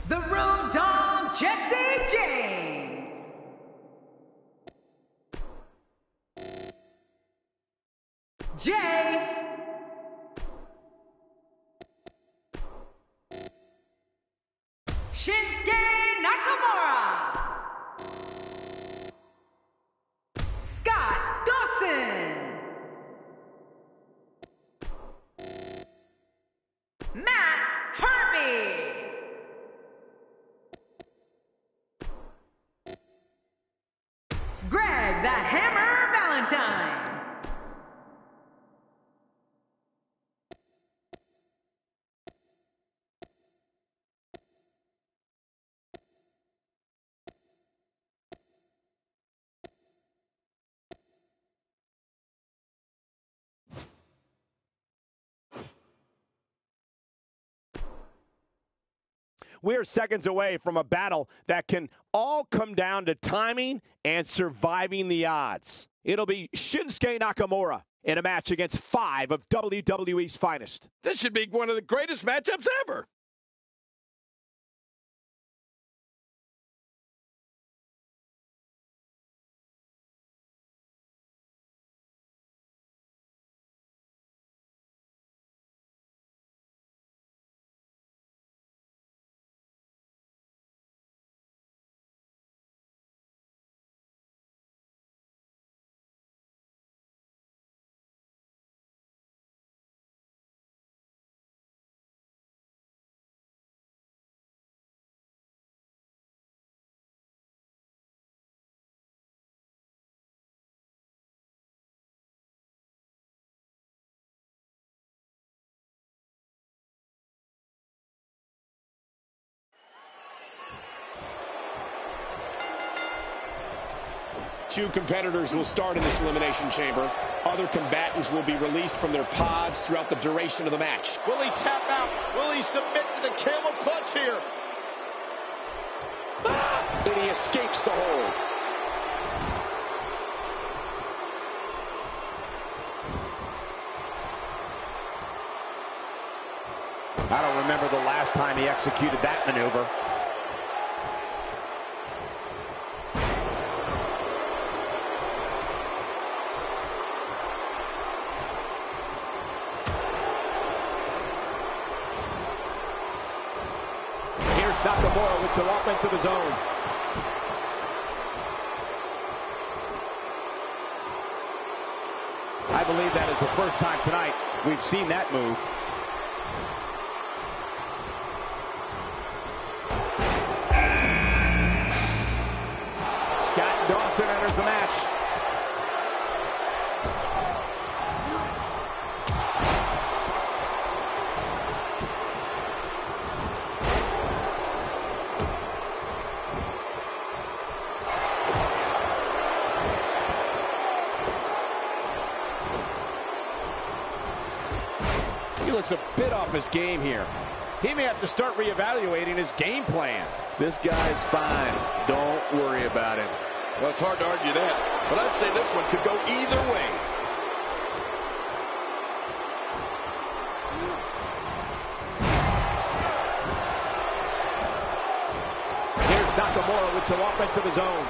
The Road Dogg, Jesse James. Jay. Shinsuke Nakamura. Scott Dawson. Matt Harvey. Greg the Hammer Valentine. We're seconds away from a battle that can all come down to timing and surviving the odds. It'll be Shinsuke Nakamura in a match against 5 of WWE's finest. This should be one of the greatest matchups ever. Two competitors will start in this elimination chamber. Other combatants will be released from their pods throughout the duration of the match. Will he tap out? Will he submit to the camel clutch here? And he escapes the hold. I don't remember the last time he executed that maneuver. Nakamura with some offense of his own. I believe that is the first time tonight we've seen that move. Scott Dawson enters the match. He looks a bit off his game here. He may have to start reevaluating his game plan. This guy's fine. Don't worry about him. Well, it's hard to argue that, but I'd say this one could go either way. Here's Nakamura with some offense of his own.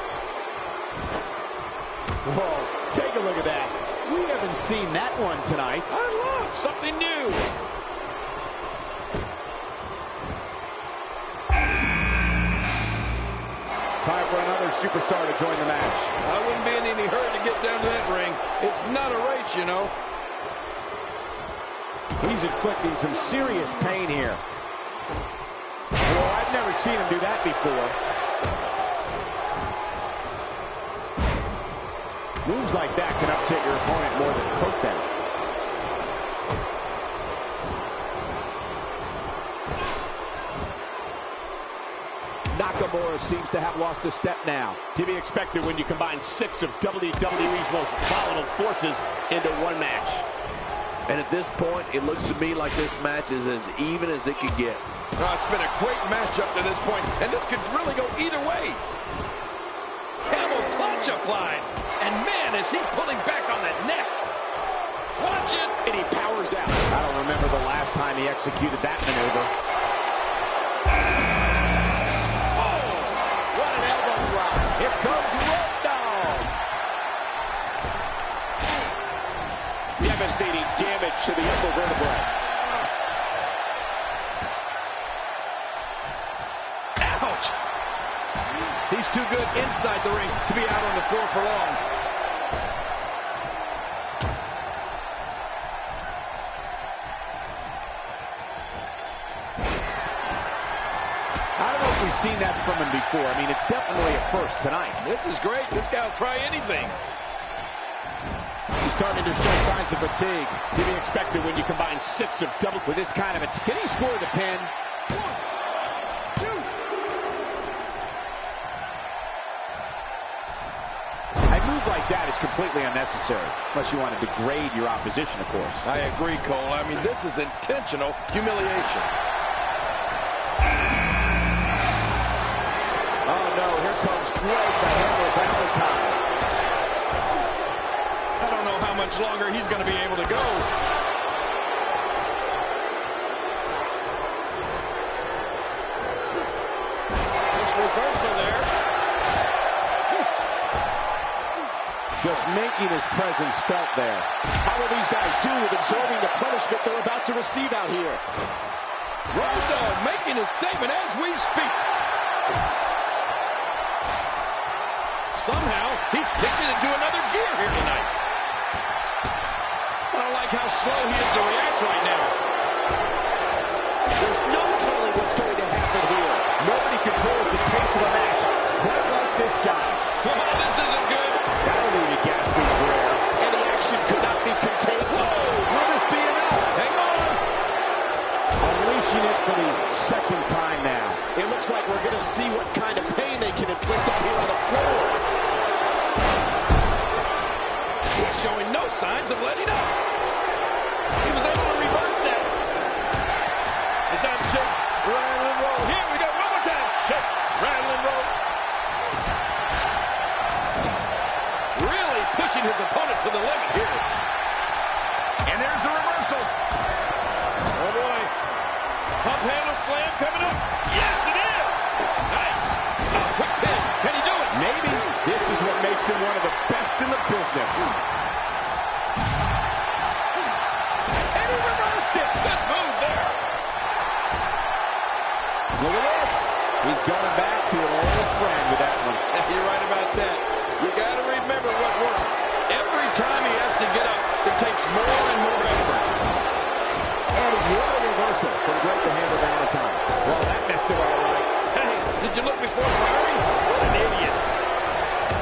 Whoa, take a look at that. We haven't seen that one tonight. I love something new. Time for another superstar to join the match. I wouldn't be in any hurry to get down to that ring. It's not a race, you know. He's inflicting some serious pain here. Well, I've never seen him do that before. Moves like that can upset your opponent more than hurt them. Nakamura seems to have lost a step now. To be expected when you combine 6 of WWE's most volatile forces into one match. And at this point, it looks to me like this match is as even as it could get. Oh, it's been a great match up to this point, and this could really go either way. Camel clutch applied. And man, is he pulling back on that neck. Watch it. And he powers out. I don't remember the last time he executed that maneuver. devastating damage to the upper vertebrae. Ouch! He's too good inside the ring to be out on the floor for long. I don't know if we've seen that from him before. I mean, it's definitely a first tonight. This is great. This guy will try anything. He's starting to show signs of fatigue. To be expected when you combine 6 of double with this kind of a... Can he score the pin? 1, 2. A move like that is completely unnecessary, unless you want to degrade your opposition, of course. I agree, Cole. I mean, this is intentional humiliation. Oh, no, here comes Greg the Hammer Valentine. I don't know how much longer he's going to be able to go. This reversal there. Just making his presence felt there. How will these guys do with absorbing the punishment they're about to receive out here? Road Dogg making his statement as we speak. Somehow, he's kicked it into another gear here tonight. I don't like how slow he is to react right now. There's no telling what's going to happen here. Nobody controls the pace of a match quite like this guy. Oh, this isn't good. That'll leave you gasping for air. And the action could not be contained. Whoa! Will this be enough? Hang on. Unleashing it for the second time now. It looks like we're going to see what kind of pain they can inflict out here on the floor. He's showing no signs of letting up. He was able to reverse that. The time to shake, rattle, and roll. Here we go. One more time. Shake, rattle, and roll. Really pushing his opponent to the limit here. And there's the reversal. Oh, boy. Pump handle slam coming up. Yes, it is. Nice. Oh, quick pin. Can he do it? Maybe this is what makes him one of the best in the business. And he reversed it. Good move there. Look at this. He's going back to an old friend with that one. You're right about that. You got to remember what works. Every time he has to get up, it takes more and more effort. And what a reversal from Greg the Hammer Valentine. Well, that messed it all right. Hey, did you look before firing? What an idiot.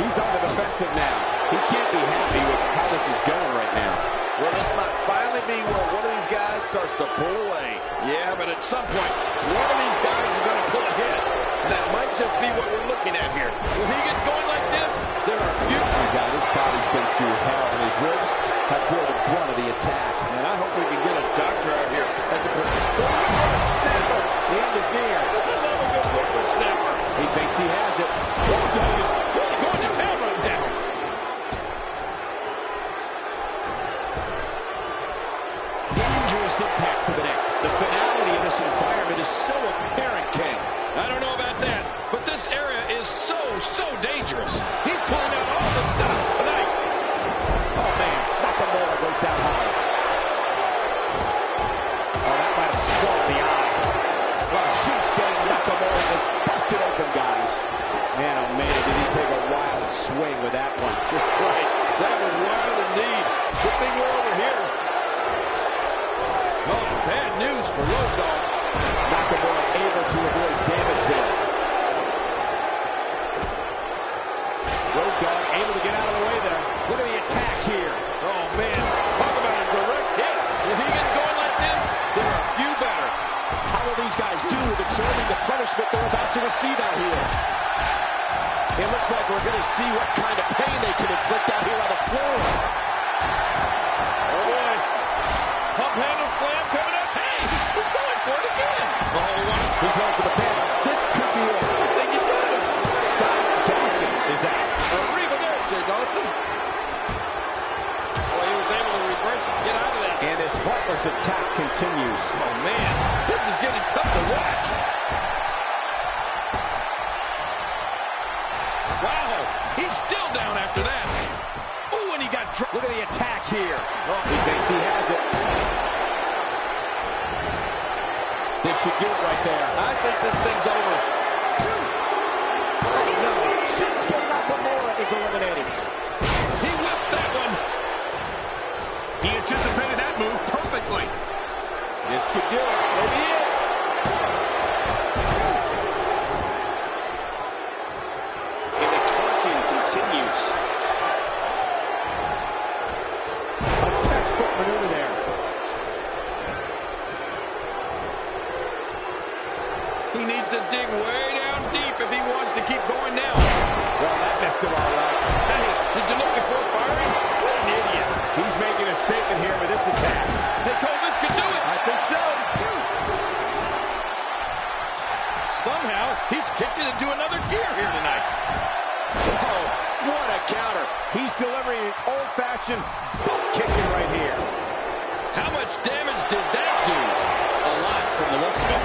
He's on the defensive now. He can't be happy with how this is going right now. Well, this might finally be where one of these guys starts to pull away. Yeah, but at some point, one of these guys is going to pull ahead. And that might just be what we're looking at here. When he gets going like this, there are few... My God, his body's been through hell, and his ribs have bore the brunt of the attack. And I hope we can get a doctor out here. That's a Snapper. The end is near. I love a good whipper snapper. He thinks he has it. Road Dogg is really going to town right now. Dangerous impact to the neck. The finality of this environment is so apparent, King. I don't know about that, but this area is so dangerous. He's pulling out all the stops tonight. Oh, man. Nakamura goes down hard. Oh, that might have swung the eye. Well, Shinsuke Nakamura is busted open, guys. Man, oh, man, did he take a wild swing with that one. Right. That was wild indeed. Good thing we're over here. Oh, bad news for Road Dogg. Nakamura able to avoid damage there. Road Dogg able to get out of the way there. Look at the attack here. Oh, man. Talk about a direct hit. If he gets going like this, there are few better. How will these guys do with absorbing the punishment they're about to receive out here? It looks like we're going to see what kind of pain they can inflict out here on the floor. Oh, boy. Pump handle slam coming up. Hey, he's going for it again. Oh, He's going for the pin. This could be it. I think he's got it. Scott Dawson is that. Arriba there, Jay Dawson. Boy, he was able to reverse it. Get out of that. And his heartless attack continues. Oh, man. This is getting tough to watch. Wow. He's still down after that. Ooh, and he got Look at the attack here. He thinks he has it. This should do it right there. I think this thing's over. Oh, no. Shinsuke Nakamura is eliminated. He whiffed that one. He anticipated that move perfectly. This could do it. Maybe it. And the taunting continues. A textbook maneuver there. He needs to dig way down deep if he wants to keep going now. Well, that messed him all right. Hey, did you look before firing? What an idiot. He's making a statement here with this attack. Hey, Cole, this could do it. I think so. Somehow, he's kicked it into another gear here tonight. Oh, what a counter. He's delivering an old-fashioned butt kicking right here. How much damage did that do? A lot from the looks of it.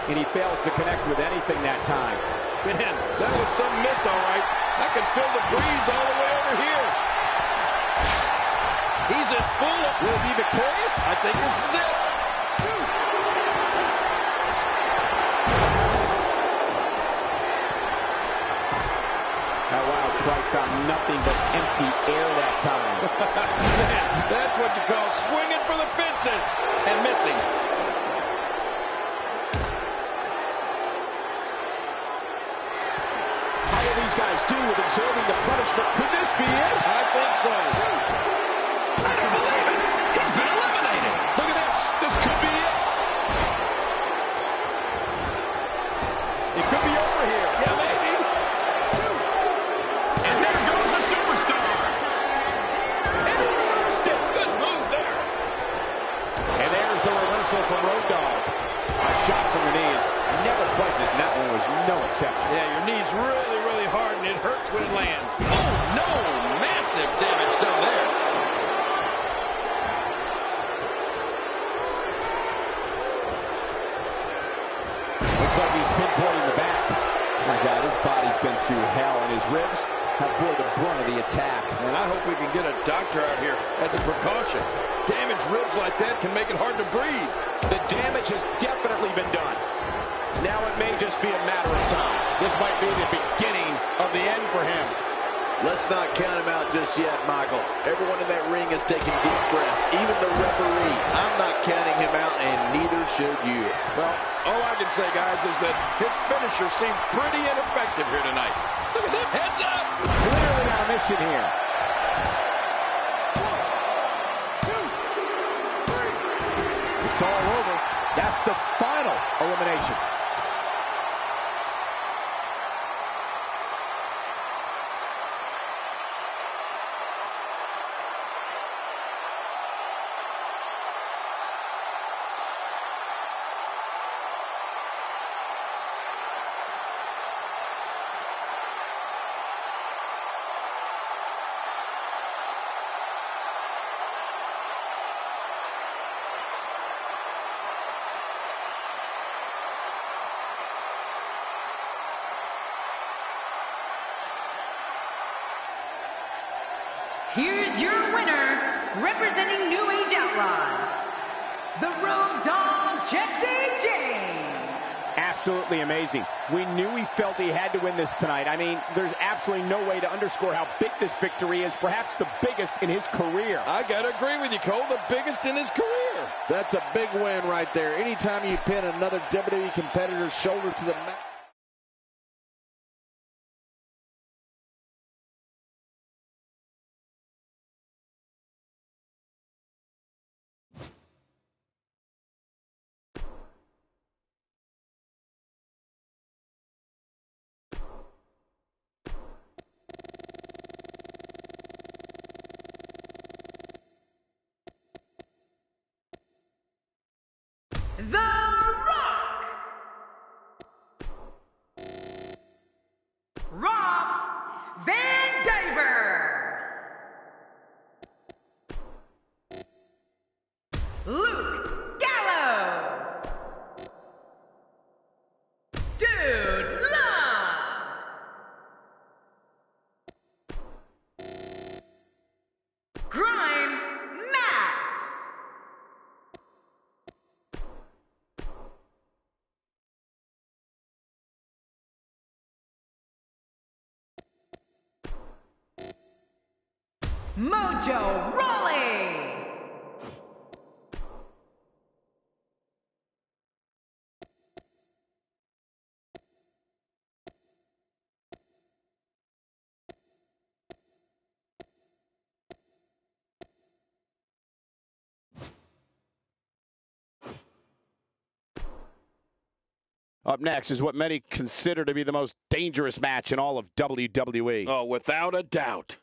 And he fails to connect with anything that time. Man, that was some miss, all right. I can feel the breeze all the way over here. He's in full. Will he be victorious? I think this is it. That wild strike found nothing but empty air that time. Man, that's what you call swinging for the fences and missing. How will these guys do with absorbing the punishment? Could this be it? I think so. I don't believe it. He's been eliminated. Look at this. This could be it. It could be over here. Yeah, maybe. And there goes the superstar. And he reversed it. Good move there. And there's the reversal from Road Dogg. A shot from the knees. Never present. And that one was no exception. Yeah, your knee's really, really hard, and it hurts when it lands. Oh, no. Massive damage down there. Looks like he's pinpointing the back. My God, his body's been through hell, and his ribs have bore the brunt of the attack. And I hope we can get a doctor out here as a precaution. Damaged ribs like that can make it hard to breathe. The damage has definitely been done. Now it may just be a matter of time. This might be the beginning of the end for him. Let's not count him out just yet, Michael. Everyone in that ring is taking deep breaths, even the referee. I'm not counting him out, and neither should you. Well, all I can say, guys, is that his finisher seems pretty ineffective here tonight. Look at that. Heads up. Clearly on a mission here. 1, 2, 3. It's all over. That's the final elimination. Here's your winner, representing New Age Outlaws, the Road Dogg, Jesse James. Absolutely amazing. We knew he felt he had to win this tonight. I mean, there's absolutely no way to underscore how big this victory is, perhaps the biggest in his career. I got to agree with you, Cole, the biggest in his career. That's a big win right there. Anytime you pin another WWE competitor's shoulder to the mat. The Rock! Rob Van Diver! Luke Gallows! Dude Love! Mojo Rawley. Up next is what many consider to be the most dangerous match in all of WWE. Oh, without a doubt.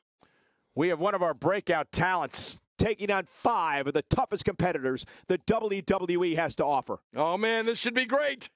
We have one of our breakout talents taking on 5 of the toughest competitors the WWE has to offer. Oh, man, this should be great.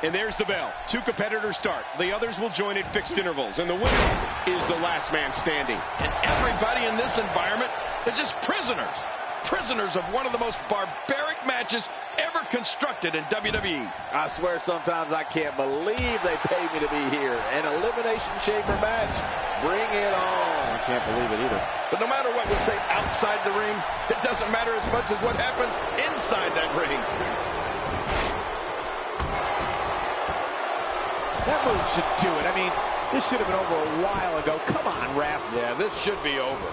And there's the bell. 2 competitors start. The others will join at fixed intervals. And the winner is the last man standing. And everybody in this environment, they're just prisoners. Prisoners of one of the most barbaric matches ever constructed in WWE. I swear sometimes I can't believe they paid me to be here. An Elimination Chamber match. Bring it on. I can't believe it either. But no matter what we say outside the ring, it doesn't matter as much as what happens inside that ring. That move should do it. I mean, this should have been over a while ago. Come on, ref. Yeah, this should be over.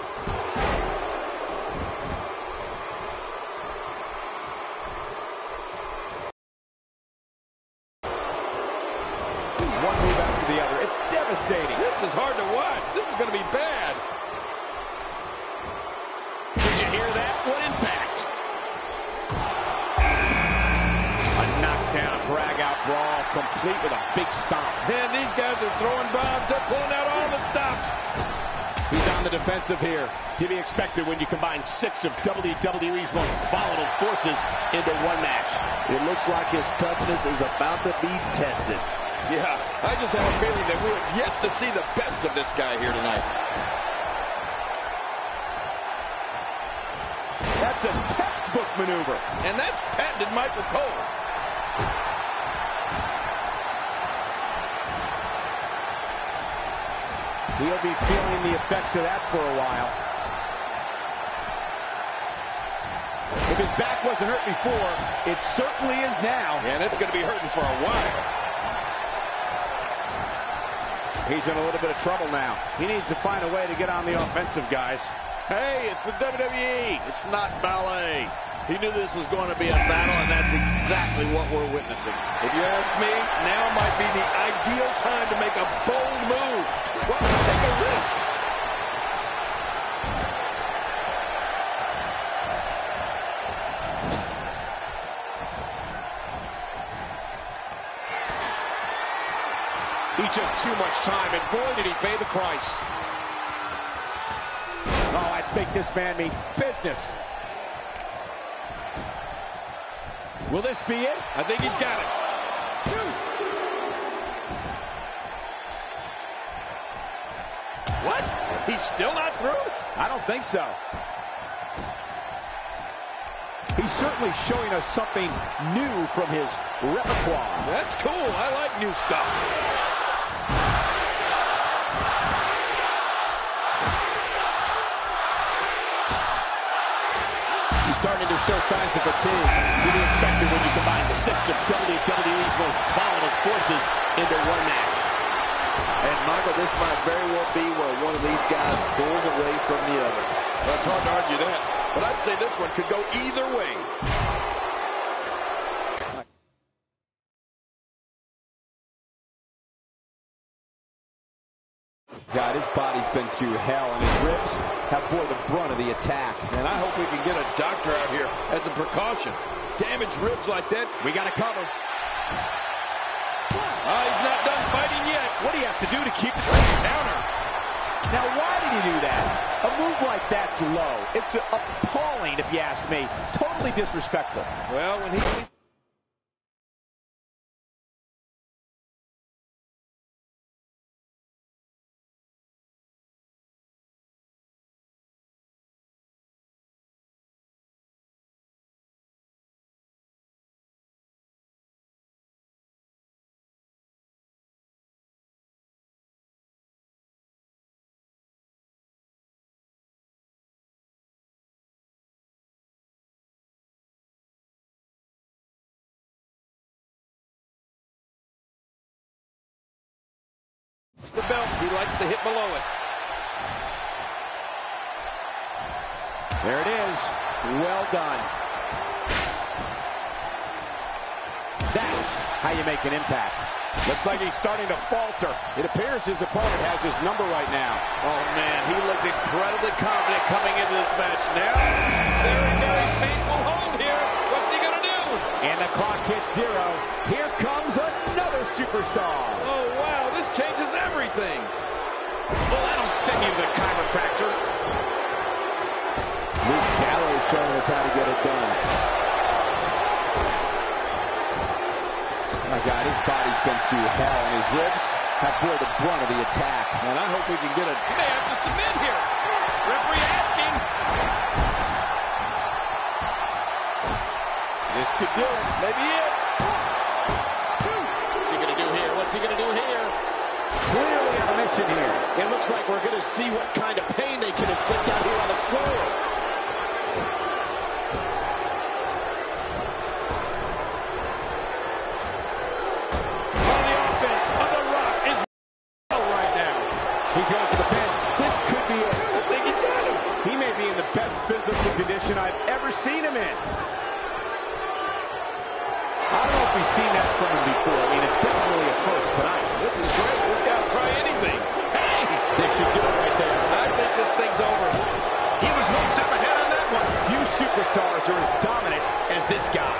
One move after the other. It's devastating. This is hard to watch. This is going to be bad. Did you hear that? What impact? A knockdown, drag-out brawl, complete with a big stomp. Man, these guys are throwing bombs. They're pulling out all the stops. He's on the defensive here. To be expected when you combine 6 of WWE's most volatile forces into one match. It looks like his toughness is about to be tested. Yeah, I just have a feeling that we have yet to see the best of this guy here tonight. That's a textbook maneuver. And that's patented Michael Cole. He'll be feeling the effects of that for a while. If his back wasn't hurt before, it certainly is now. And it's going to be hurting for a while. He's in a little bit of trouble now. He needs to find a way to get on the offensive, guys. Hey, it's the WWE. It's not ballet. He knew this was going to be a battle, and that's exactly what we're witnessing. If you ask me, now might be the ideal time to make a bold move. Well, take a risk. He took too much time, and boy, did he pay the price. Oh, I think this man means business. Will this be it? I think he's got it. What? He's still not through? I don't think so. He's certainly showing us something new from his repertoire. That's cool. I like new stuff. He's starting to show signs of fatigue. To be expected when you combine 6 of WWE's most volatile forces into one match. And Michael, this might very well be where one of these guys pulls away from the other. Well, it's hard to argue that, but I'd say this one could go either way. God, his body's been through hell, and his ribs have bore the brunt of the attack. And I hope we can get a doctor out here as a precaution. Damaged ribs like that, we got to cover. Oh, he's not done fighting yet. What do you have to do to keep it? Counter. Now, why did he do that? A move like that's low. It's appalling, if you ask me. Totally disrespectful. Well, when he sees... the belt, he likes to hit below it. There it is. Well done. That's how you make an impact. Looks like he's starting to falter. It appears his opponent has his number right now. Oh, man, he looked incredibly confident coming into this match. Now, very, very painful hold here. What's he going to do? And the clock hits 0. Here comes another superstar. Oh, wow, this changes everything. Well, that'll send you to the chiropractor. Luke Gallows showing us how to get it done. Oh my God, his body's been through hell, and his ribs have bore the brunt of the attack. And I hope we can get it. He may have to submit here. Referee asking. This could do it. Maybe it. What's he going to do here? What's he going to do here? Clearly on a mission here. It looks like we're going to see what kind of pain they can inflict out here on the floor. On the offense, on the rock is right now. He's going for the pin. This could be it. I think he's got him. He may be in the best physical condition I've ever seen him in. I don't know if we've seen that from him before. I mean, it's definitely a first tonight. This is great. This guy will try anything. Hey! This should do it right there. I think this thing's over. He was one step ahead on that one. Few superstars are as dominant as this guy.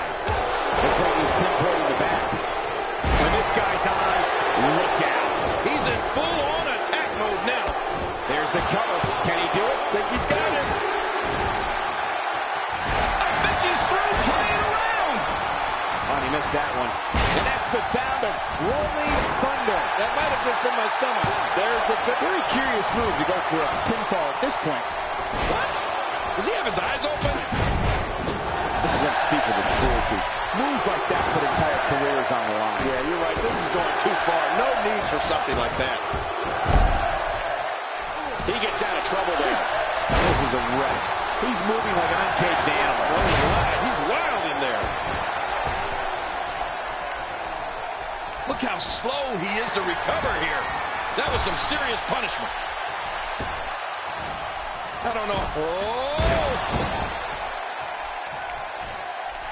Looks like he's pinpointing the back. When this guy's on, look out. He's in full-on attack mode now. There's the cover. Can he do it? Think he's got it. I think he's through playing around. Oh, he missed that one. And that's the sound of rolling thunder. That might have just been my stomach. There's the... Very curious move to go for a pinfall at this point. What? Does he have his eyes open? This is unspeakable cruelty. Moves like that put entire careers on the line. Yeah, you're right. This is going too far. No need for something like that. He gets out of trouble there. This is a wreck. He's moving like an uncaged animal. Oh, he's wild in there. Look how slow he is to recover here. That was some serious punishment. I don't know. Oh!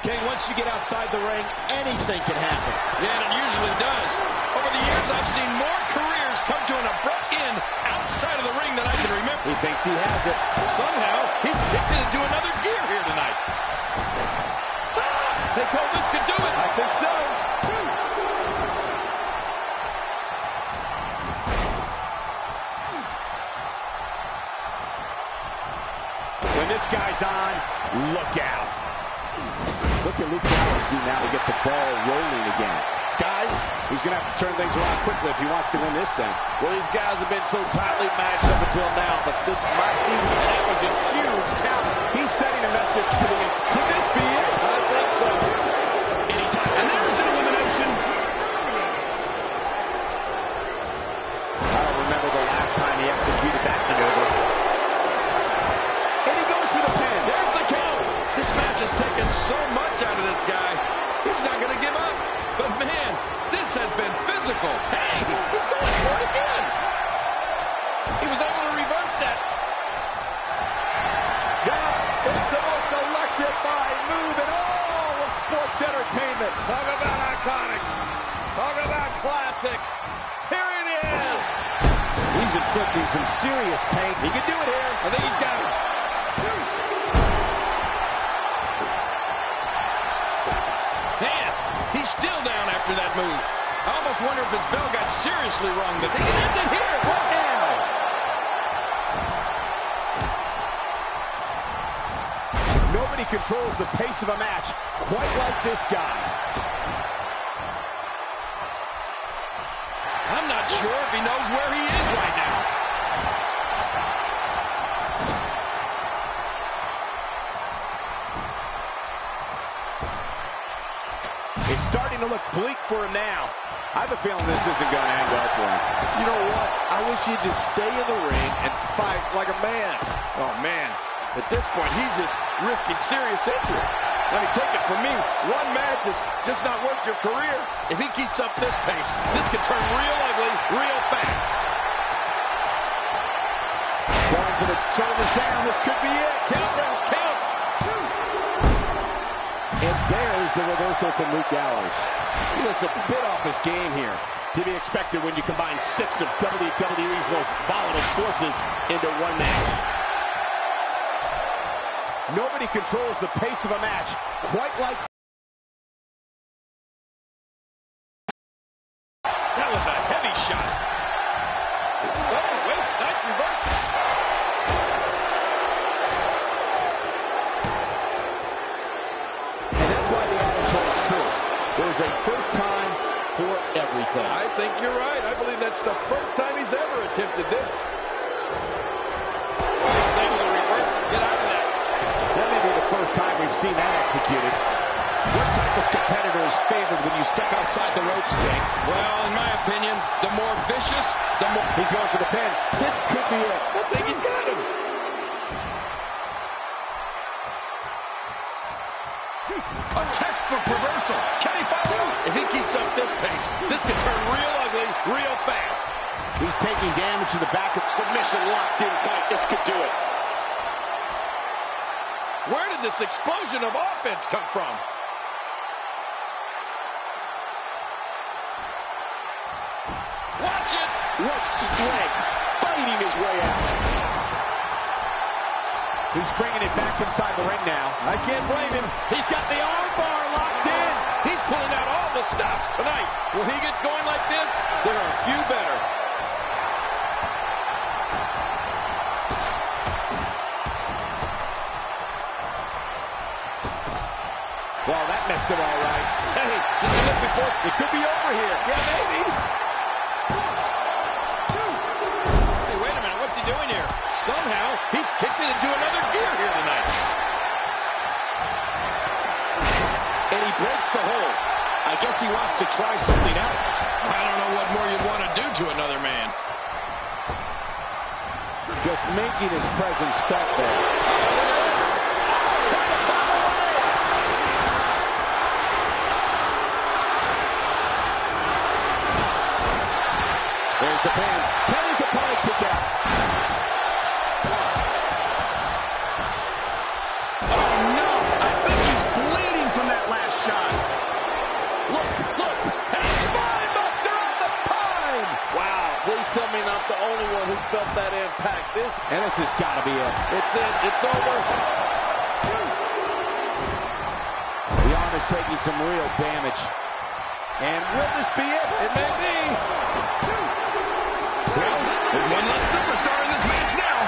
Okay, once you get outside the ring, anything can happen. Yeah, and it usually does. Over the years, I've seen more careers come to an abrupt end outside of the ring than I can remember. He thinks he has it. Somehow, he's kicked it into another gear here tonight. They call this could do it. I think so. When this guy's on, look out. Look at Luke Gallows do now to get the ball rolling again. Guys, he's going to have to turn things around quickly if he wants to win this thing. Well, these guys have been so tightly matched up until now, but this might be... And that was a huge count. He's sending a message to the... Could this be it? I think so. Anytime. And there's an elimination. I don't remember the last time he executed that maneuver. And he goes for the pin. There's the count. This match has taken so much out of this guy. He's not going to give up. But, man, this has been physical. Hey, he's going for it again. He was able to reverse that. John, it's the most electrifying move in all of sports entertainment. Talk about iconic. Talk about classic. Here it is. He's inflicting some serious pain. He can do it here. I think he's got it. Man, he's still down after that move. I almost wonder if his bell got seriously wrong. But they can end it here. What now? Nobody controls the pace of a match quite like this guy. I'm not sure if he knows where he is right now. It's starting to look bleak for him now. I have a feeling this isn't going to end well for him. You know what? I wish he'd just stay in the ring and fight like a man. Oh, man. At this point, he's just risking serious injury. Let me take it from me. One match is just not worth your career. If he keeps up this pace, this could turn real ugly real fast. Going for the shoulders down. This could be it. Count, Ralph, count. And there's the reversal from Luke Gallows. He looks a bit off his game here. To be expected when you combine 6 of WWE's most volatile forces into one match. Nobody controls the pace of a match quite like... That was a heavy shot. Oh, wait, nice reversal. And that's why the adage holds true. There's a first time for everything. I think you're right. I believe that's the first time he's ever attempted this. He's able to reverse and get out of that. That may be the first time we've seen that executed. What type of competitor is favored when you step outside the ropes, Sting? Well, in my opinion, the more vicious, the more... He's going for the pin. This could be it. I think he's got him. A textbook reversal. Can he follow up? If he keeps up this pace, this could turn real ugly real fast. He's taking damage to the back of... Submission locked in tight. This could do it. Where did this explosion of offense come from? Watch it! What strength. Fighting his way out. He's bringing it back inside the ring now. I can't blame him. He's got the arm bar locked in. He's pulling out all the stops tonight. When he gets going like this, there are a few better. Well, that messed him all right. Hey, did you look before? It could be over here. Yeah, maybe. Hey, wait a minute. What's he doing here? Somehow, he's kicked it into another gear here tonight. And he breaks the hold. I guess he wants to try something else. I don't know what more you'd want to do to another man. Just making his presence felt there. There's the pin. Can his opponent kick out? Oh, no. I think he's bleeding from that last shot. Look. Hey, spine buster on the pine. Wow. Please tell me not the only one who felt that impact. And this has got to be it. It's in. It's over. The arm is taking some real damage. And will this be it? It may be. Well, there's one less superstar in this match now.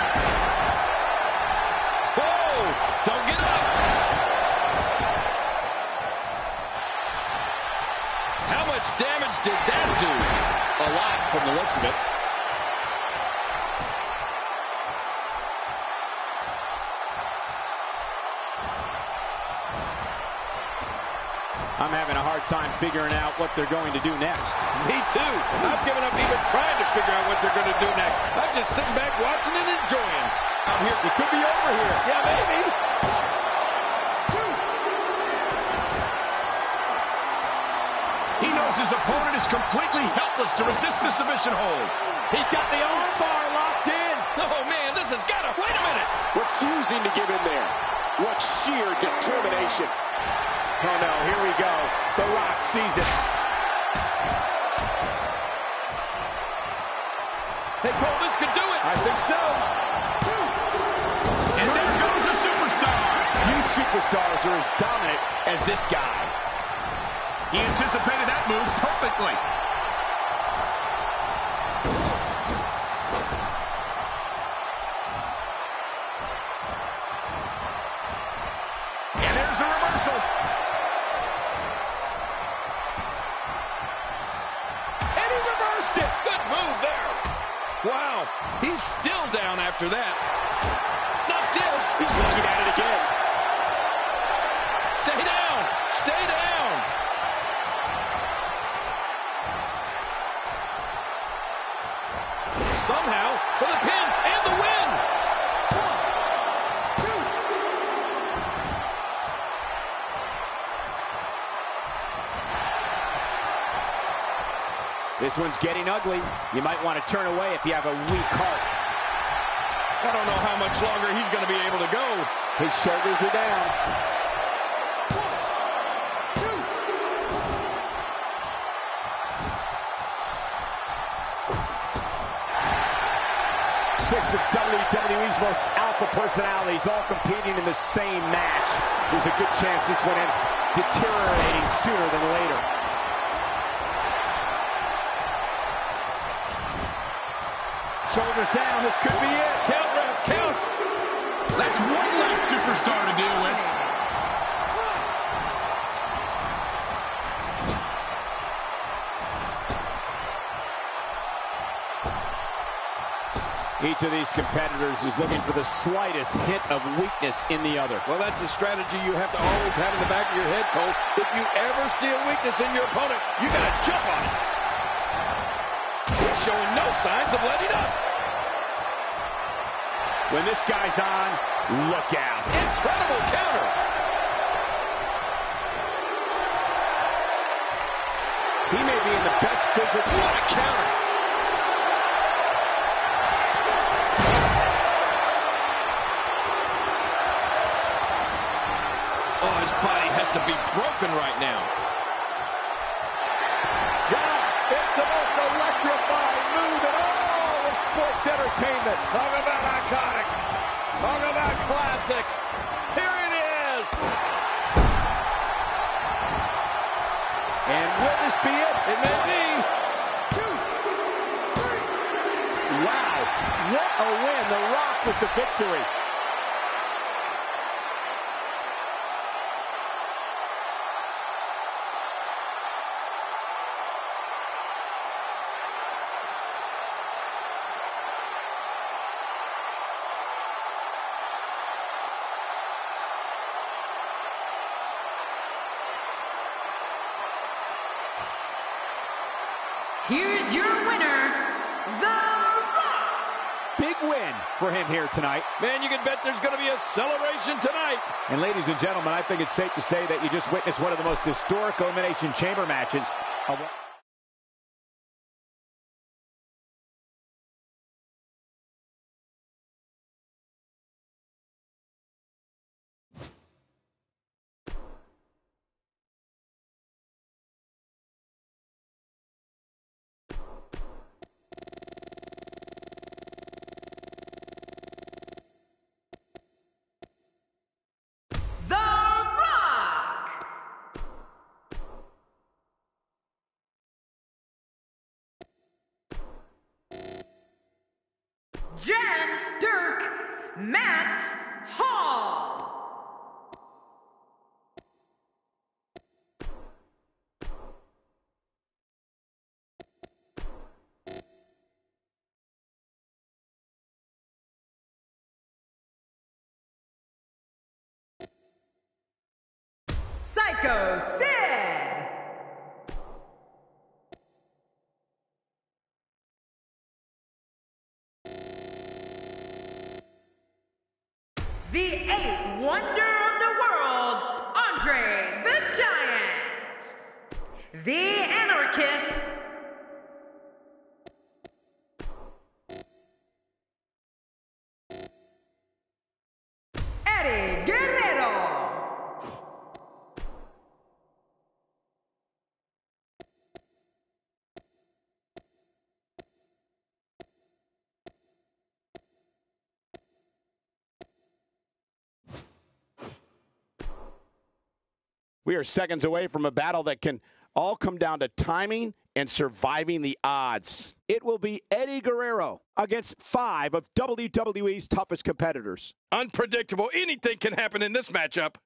Whoa! Don't get up. How much damage did that do? A lot from the looks of it. I'm having a hard time figuring out what they're going to do next. Me too. I've given up even trying to figure out what they're going to do next. I'm just sitting back watching and enjoying. Out here, it could be over here. Yeah, maybe. He knows his opponent is completely helpless to resist the submission hold. He's got the arm bar locked in. Oh, man, this has got to... Wait a minute. Refusing to give in there. What sheer determination. Oh, no, here we go. The Rock sees it. Hey, Cole, this could do it. I think so. And there goes a superstar. Few superstars are as dominant as this guy. He anticipated that move perfectly. he's still down after that. Not this. He's looking at it again. Stay down. Stay down. Somehow for the pin and the win. 1, 2. This one's getting ugly. You might want to turn away if you have a weak heart. I don't know how much longer he's going to be able to go. His shoulders are down. 1, 2. 6 of WWE's most alpha personalities all competing in the same match. There's a good chance this one ends deteriorating sooner than later. Shoulders down, this could be it. Count, ref, count. That's one less superstar to deal with. Each of these competitors is looking for the slightest hint of weakness in the other. Well, that's a strategy you have to always have in the back of your head, Cole. If you ever see a weakness in your opponent, you got to jump on it. He's showing no signs of letting up. When this guy's on, look out. Incredible counter. He may be in the best physical. What a counter. Oh, his body has to be broken right now. John, it's the most electrifying move in all of sports entertainment. Talk about iconic. Talk about classic. Here it is. And will this be it? It may be. 2, 3. Wow, what a win. The Rock with the victory. Here's your winner, The Rock. Big win for him here tonight. Man, you can bet there's going to be a celebration tonight. And ladies and gentlemen, I think it's safe to say that you just witnessed one of the most historic Elimination Chamber matches of The Rock. Jen, Dirk, Matt, Hall. Psycho Sid. The eighth wonder of the world, Andre the Giant. The Anarchist. Eddie Guerrero. We are seconds away from a battle that can all come down to timing and surviving the odds. It will be Eddie Guerrero against 5 of WWE's toughest competitors. Unpredictable. Anything can happen in this matchup.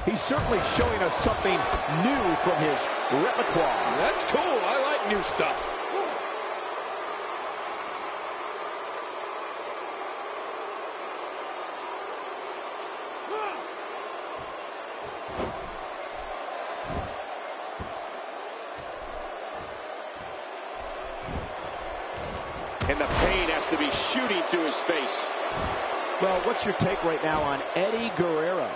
He's certainly showing us something new from his repertoire. That's cool. I like new stuff. And the pain has to be shooting through his face. Well, what's your take right now on Eddie Guerrero?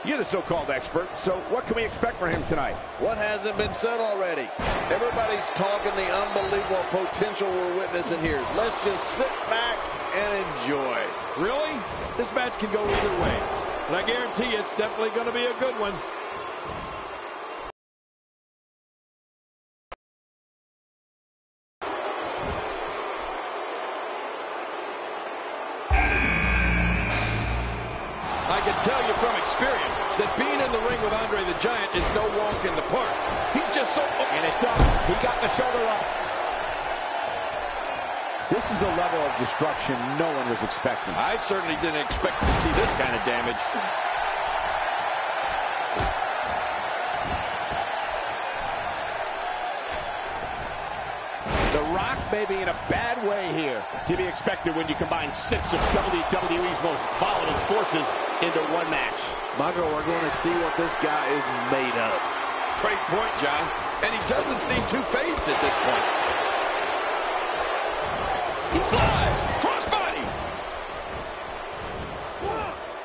You're the so-called expert, so what can we expect from him tonight? What hasn't been said already? Everybody's talking the unbelievable potential we're witnessing here. Let's just sit back and enjoy. Really? This match can go either way. But I guarantee you it's definitely going to be a good one. I can tell you from experience that being in the ring with Andre the Giant is no walk in the park. He's just so... And it's up. He got the shoulder up. This is a level of destruction no one was expecting. I certainly didn't expect to see this kind of damage. The Rock may be in a bad way here. To be expected when you combine 6 of WWE's most volatile forces into one match. Michael, we're going to see what this guy is made of. Great point, John. And he doesn't seem too phased at this point. He flies! Crossbody!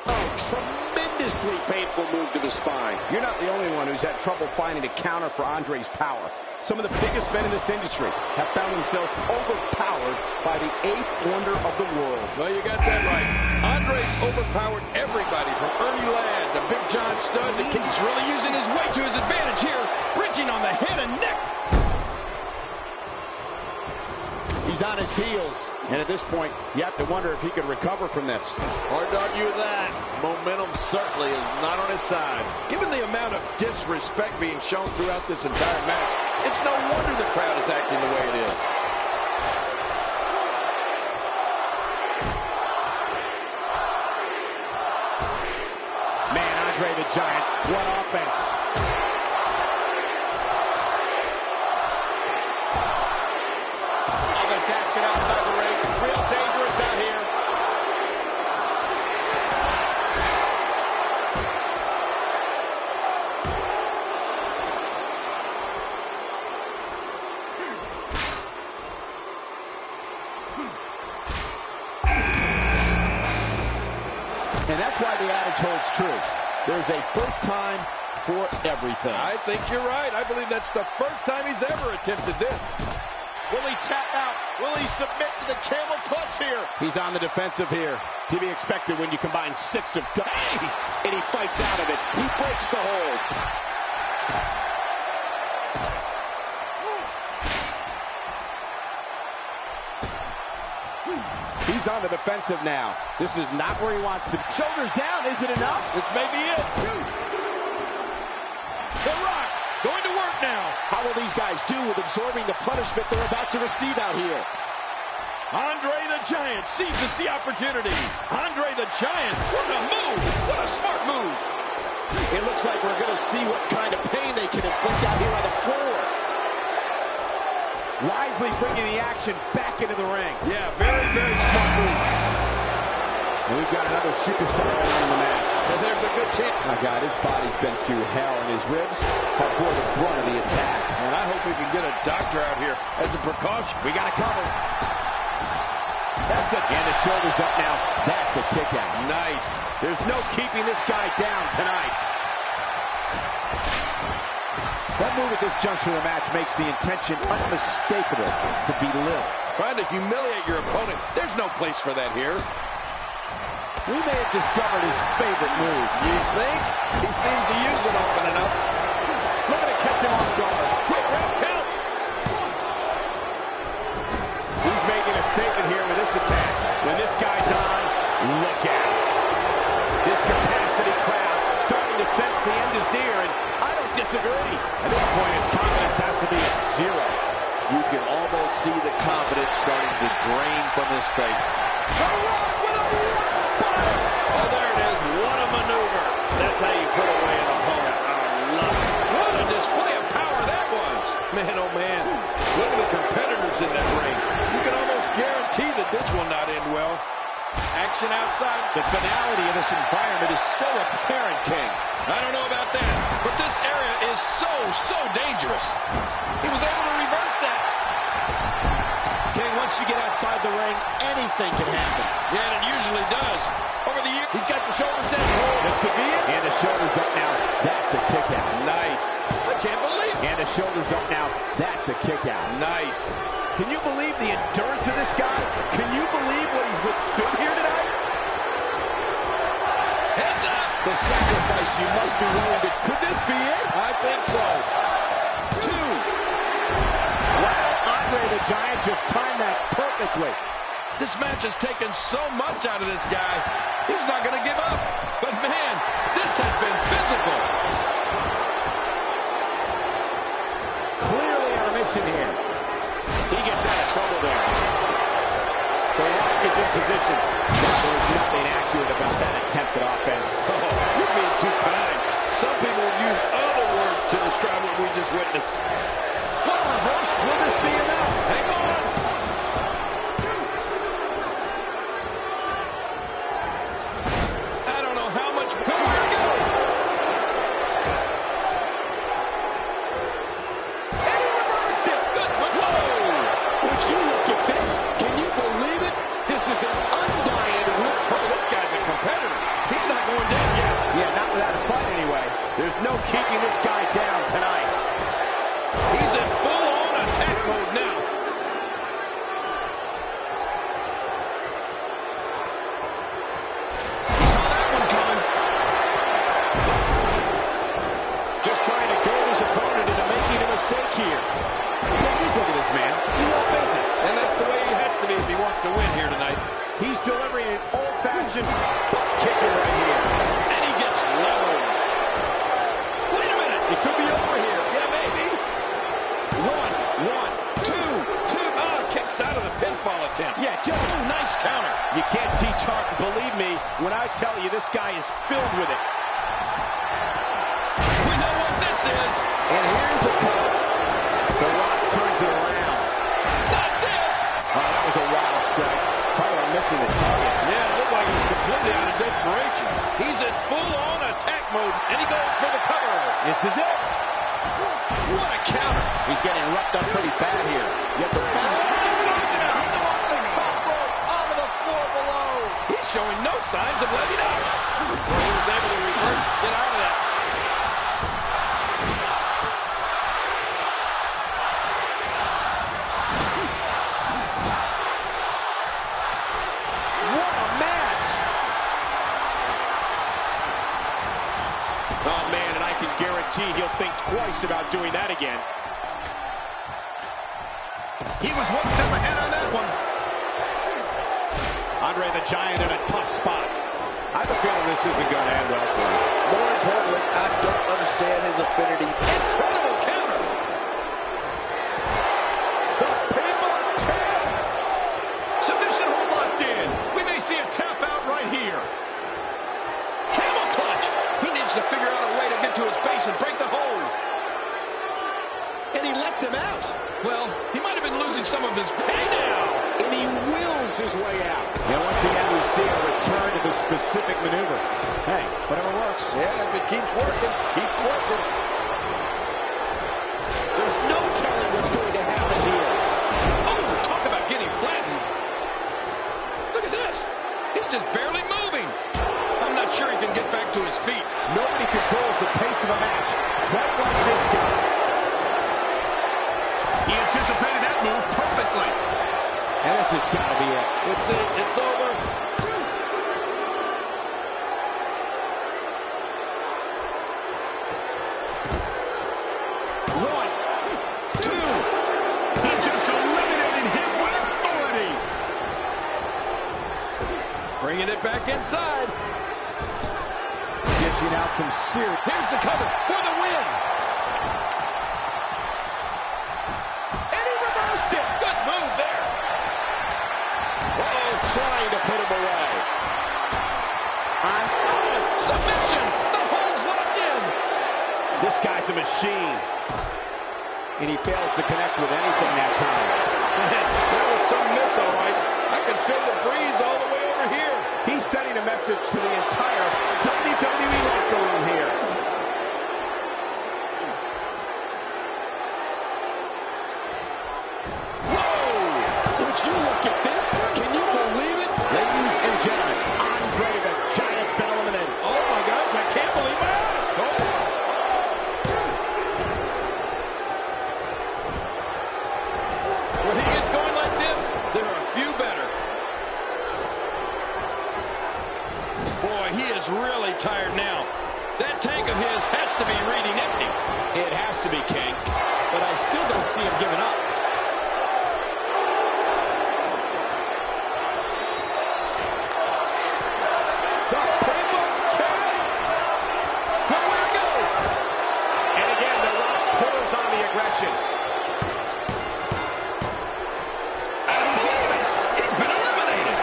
Oh, tremendously painful move to the spine. You're not the only one who's had trouble finding a counter for Andre's power. Some of the biggest men in this industry have found themselves overpowered by the 8th wonder of the world. Well, you got that right. Andre's overpowered everybody from Ernie Ladd to Big John Studd. He's really using his weight to his advantage here, reaching on the head and neck. He's on his heels, and at this point, you have to wonder if he can recover from this. Hard to argue with that. Momentum certainly is not on his side. Given the amount of disrespect being shown throughout this entire match, it's no wonder the crowd is acting the way it is. Man, Andre the Giant, what offense. All this action outside the ring is real dangerous out here. And that's why the adage holds true. There's a first time for everything. I think you're right. I believe that's the first time he's ever attempted this. Will he tap out? Will he submit to the camel clutch here? He's on the defensive here. To be expected when you combine 6 of... Hey! And he fights out of it. He breaks the hold. He's on the defensive now. This is not where he wants to be. Shoulders down, is it enough? This may be it. The Rock going to work now. How will these guys do with absorbing the punishment they're about to receive out here? Andre the Giant seizes the opportunity. Andre the Giant, what a move. What a smart move. It looks like we're going to see what kind of pain they can inflict out here on the floor. Wisely bringing the action back into the ring. Yeah, very, very smart move. And we've got another superstar in the match. And there's a good chance. My God, his body's been through hell, and his ribs have bore the brunt of the attack. And I hope we can get a doctor out here as a precaution. We got to cover. That's it. And the shoulder's up now. That's a kick out. Nice. There's no keeping this guy down tonight. That move at this juncture of the match makes the intention unmistakable to belittle. Trying to humiliate your opponent. There's no place for that here. We may have discovered his favorite move. You think? He seems to use it often enough. Look at it catch him off guard. Quick round count. He's making a statement here with this attack. When this guy's on, look at him. This capacity crowd starting to sense the end is near, and I don't disagree. At this point, his confidence has to be at 0. You can almost see the confidence starting to drain from his face. The Rock with a rock bottom. Oh, there it is. What a maneuver. That's how you put away an Man, oh man, look at the competitors in that ring. You can almost guarantee that this will not end well. Action outside. The finality of this environment is so apparent, King. I don't know about that, but this area is so dangerous. He was able to reverse that. King, once you get outside the ring, anything can happen. Yeah, and it usually does. Over the years, he's got the shoulders down. This could be it. And the shoulders up now. That's a kick out. Nice. I can't believe it. And the shoulders up now. That's a kick out. Nice. Can you believe the endurance of this guy? Can you believe what he's withstood here tonight? Heads up. The sacrifice you must be willing to... Could this be it? I think so. 2. Wow, Andre the Giant just timed that perfectly. This match has taken so much out of this guy. He's not going to give up. But man, this has been physical. Clearly on a mission here. He gets out of trouble there. The Rock is in position. There's nothing accurate about that attempted offense. Oh, you're being too kind. Some people would use other words to describe what we just witnessed. What a reverse. Will this be enough? Hang on. I don't know how much more to go. And he reversed it. Good. Whoa. Would you look at this? Can you believe it? This is an undying whip. Oh, this guy's a competitor. He's not going down yet. Yeah, not without a fight anyway. There's no keeping this guy down tonight. He's in full-on attack mode now. He saw that one coming. Just trying to goad his opponent into making a mistake here. Just look at this man. He wants business. And that's the way he has to be if he wants to win here tonight. He's delivering an old-fashioned butt kicking right here. And he gets leveled. Wait a minute. It could be over here. Yeah, maybe. 1, 2. Oh, kicks out of the pinfall attempt. Yeah, just Ooh, nice counter. you can't teach art. Believe me when I tell you this guy is filled with it. We know what this is. And here's a cover. The Rock turns it around. Not this. Oh, that was a wild strike. Talk about missing the target. Yeah, it looked like he was completely out of desperation. He's in full-on attack mode, and he goes for the cover. This is it. What a counter. He's getting roughed up pretty bad here. Yet the He's showing no signs of letting up. Well, he was able to reverse, get out of that. What a match! Oh, man, and I can guarantee he'll think twice about doing that again. He was one step ahead on that one. Andre the Giant in a tough spot. I have a feeling this isn't going to end well for him. More importantly, I don't understand his affinity. Incredible counter. The People's Champ! Submission hold locked in. We may see a tap out right here. Camel clutch. He needs to figure out a way to get to his base and break the hold. And he lets him out. Well, he might have been losing some of his... Hey now! And he wills his way out. And once again, we see a return to the specific maneuver. Hey, whatever works. Yeah, if it keeps working, keep working. There's no telling what's going to happen here. Oh, talk about getting flattened. Look at this. He's just barely moving. I'm not sure he can get back to his feet. Nobody controls the pace of a match quite like this guy. He anticipated that move perfectly. And this has got to be it. It's it. It's over. One, two. He just eliminated him with authority. Bringing it back inside. Dishing out some serious. Here's the cover for the win. And he reversed it. Good move there. Uh-oh, trying to put him away. Submission. The hold's locked in. This guy's a machine. and he fails to connect with anything that time. That was some miss, all right. I can feel the breeze all the way over here. He's sending a message to the entire WWE locker room here. Whoa! Would you look at this? Can you believe it? Ladies and gentlemen, Andre the Giant's been eliminated. Oh, my gosh, I can't believe my eyes, Cole. When he gets going like this, there are a few better. Boy, he is really tired now. That tank of his has to be reading empty. It has to be, King. But I still don't see him giving up. The People's Champ. Nowhere to go. And again, The Rock pours on the aggression. I don't believe it. He's been eliminated.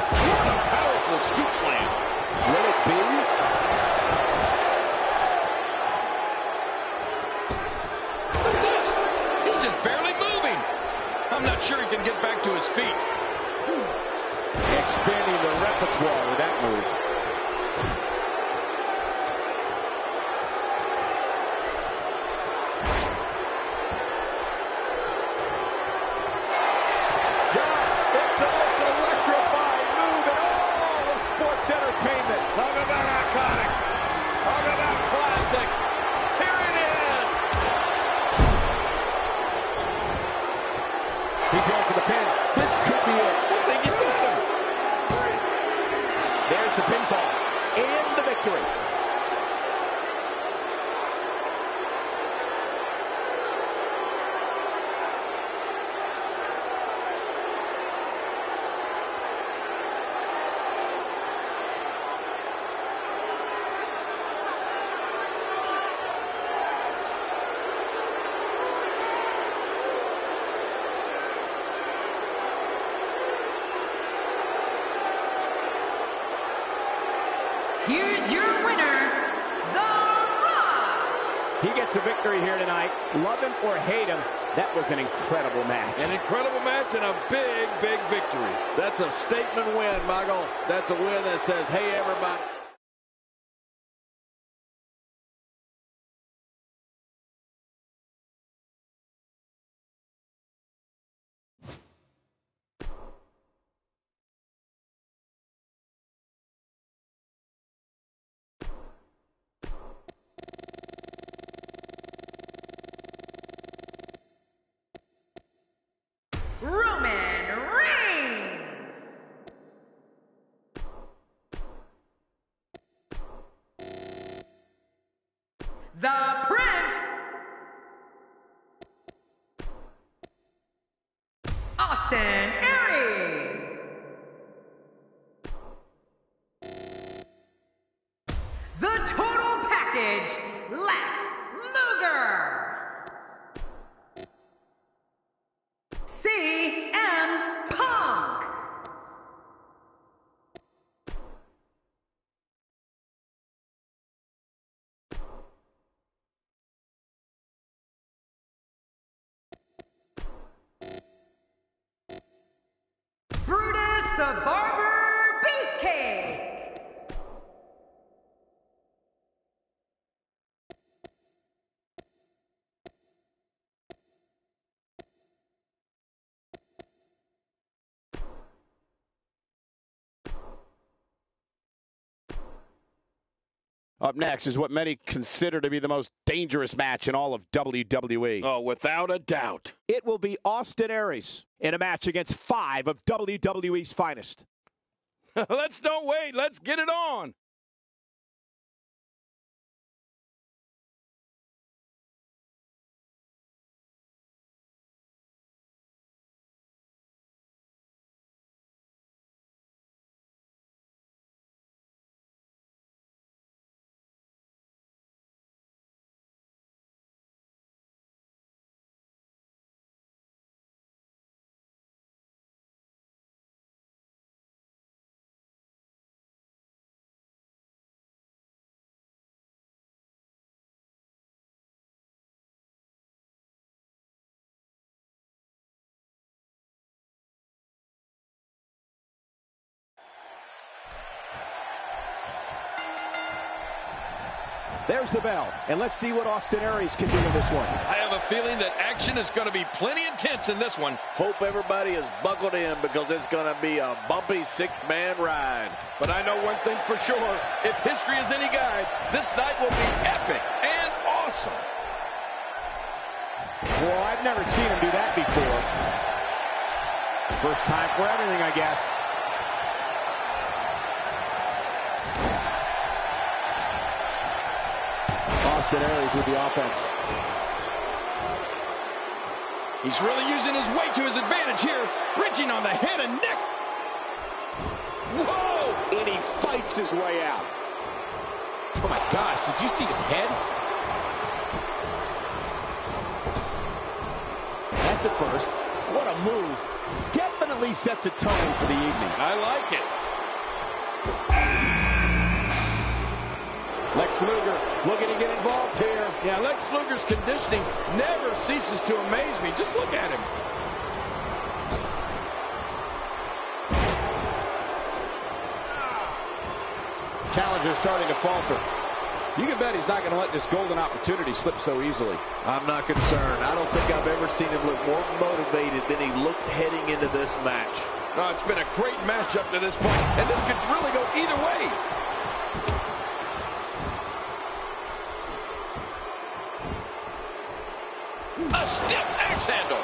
What a powerful scoop slam. Will it be? Look at this. He's just barely moving. I'm not sure he can get back to his feet. Expanding the repertoire with that move. John, it's the most electrifying move in all of sports entertainment. Talk about iconic. Talk about classic. Here it is. He's going for the pin. This could be it. I think he's got him. There's the pinfall and the victory. Here's your winner, The Rock. He gets a victory here tonight. Love him or hate him, that was an incredible match. An incredible match and a big, big victory. That's a statement win, Michael. That's a win that says, hey, everybody. Roman Reigns. The Prince. Austin Aries. The Total Package, Lex Luger. CM Punk. Brutus the Barber Beefcake. Up next is what many consider to be the most dangerous match in all of WWE. Oh, without a doubt. It will be Austin Aries in a match against 5 of WWE's finest. Let's don't wait. Let's get it on. There's the bell, and let's see what Austin Aries can do in this one. I have a feeling that action is going to be plenty intense in this one. Hope everybody is buckled in because it's going to be a bumpy six-man ride. But I know one thing for sure. If history is any guide, this night will be epic and awesome. Well, I've never seen him do that before. First time for everything, I guess. Austin Aries with the offense. He's really using his weight to his advantage here, reaching on the head and neck. Whoa! And he fights his way out. Oh my gosh, did you see his head? That's it first. What a move. Definitely sets a tone for the evening. I like it. Lex Luger looking to get involved here. Yeah, Lex Luger's conditioning never ceases to amaze me. Just look at him. Challenger starting to falter. You can bet he's not going to let this golden opportunity slip so easily. I'm not concerned. I don't think I've ever seen him look more motivated than he looked heading into this match. Oh, it's been a great match up to this point, and this could really go either way. A stiff axe handle.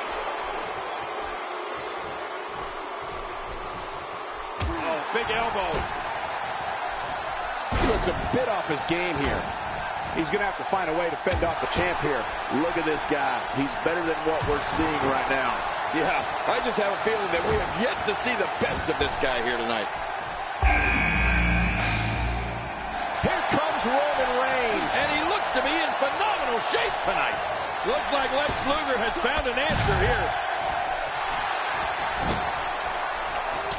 Oh, big elbow. He looks a bit off his game here. He's going to have to find a way to fend off the champ here. Look at this guy. He's better than what we're seeing right now. Yeah, I just have a feeling that we have yet to see the best of this guy here tonight. Here comes Roman Reigns. And he looks to be in phenomenal shape tonight. Looks like Lex Luger has found an answer here.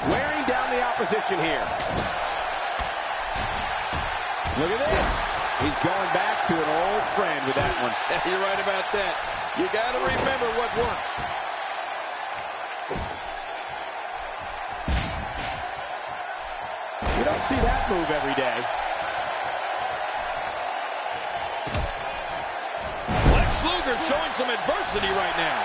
Wearing down the opposition here. Look at this. He's going back to an old friend with that one. You're right about that. You got to remember what works. You don't see that move every day. Lex Luger showing some adversity right now.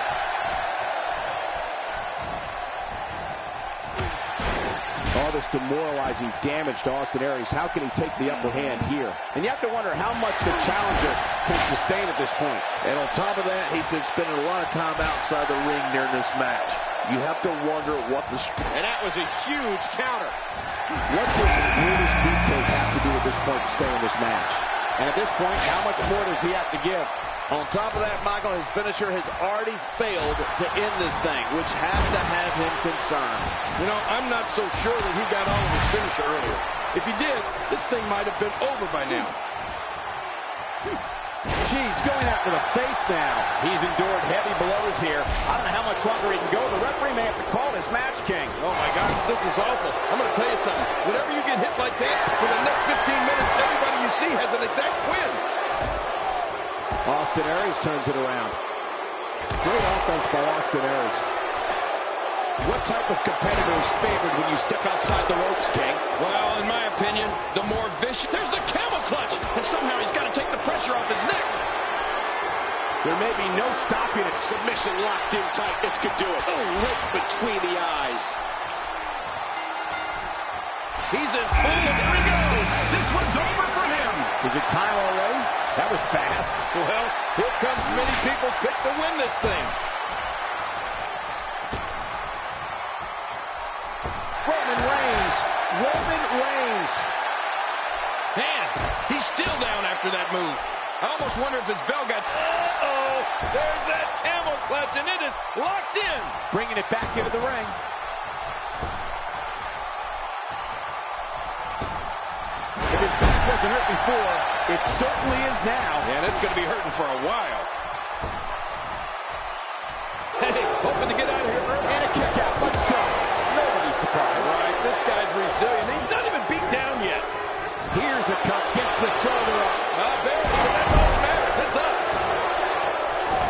All this demoralizing damage to Austin Aries. How can he take the upper hand here? And you have to wonder how much the challenger can sustain at this point. And on top of that, he's been spending a lot of time outside the ring during this match. You have to wonder what the... And that was a huge counter. What does Brutus Beefcake have to do at this point to stay in this match? And at this point, how much more does he have to give? On top of that, Michael, his finisher has already failed to end this thing, which has to have him concerned. You know, I'm not so sure that he got all of his finisher earlier. If he did, this thing might have been over by now. Geez, going after the face now. He's endured heavy blows here. I don't know how much longer he can go. The referee may have to call this match, King. Oh, my gosh, this is awful. I'm going to tell you something. Whenever you get hit like that, for the next 15 minutes, everybody you see has an exact win. Austin Aries turns it around. Great offense by Austin Aries. What type of competitor is favored when you step outside the ropes, King? Well, in my opinion, the more vicious... There's the camel clutch, and somehow he's got to take the pressure off his neck. There may be no stopping it. Submission locked in tight. This could do it. Oh, right between the eyes. He's in full... There he goes. This one's over for him. Is it time already? That was fast. Well, here comes many people's pick to win this thing. Roman Reigns. Roman Reigns. Man, he's still down after that move. I almost wonder if his bell got... Uh-oh! There's that camel clutch, and it is locked in. Bringing it back into the ring. If his back wasn't hurt before, it certainly is now. And it's going to be hurting for a while. Hey, hoping to get out of here early. And a kick out. Let's jump. Nobody's surprised. Right, this guy's resilient. He's not even beat down yet. Here's a cut. Gets the shoulder up. Barely, but that's all that matters. It's up.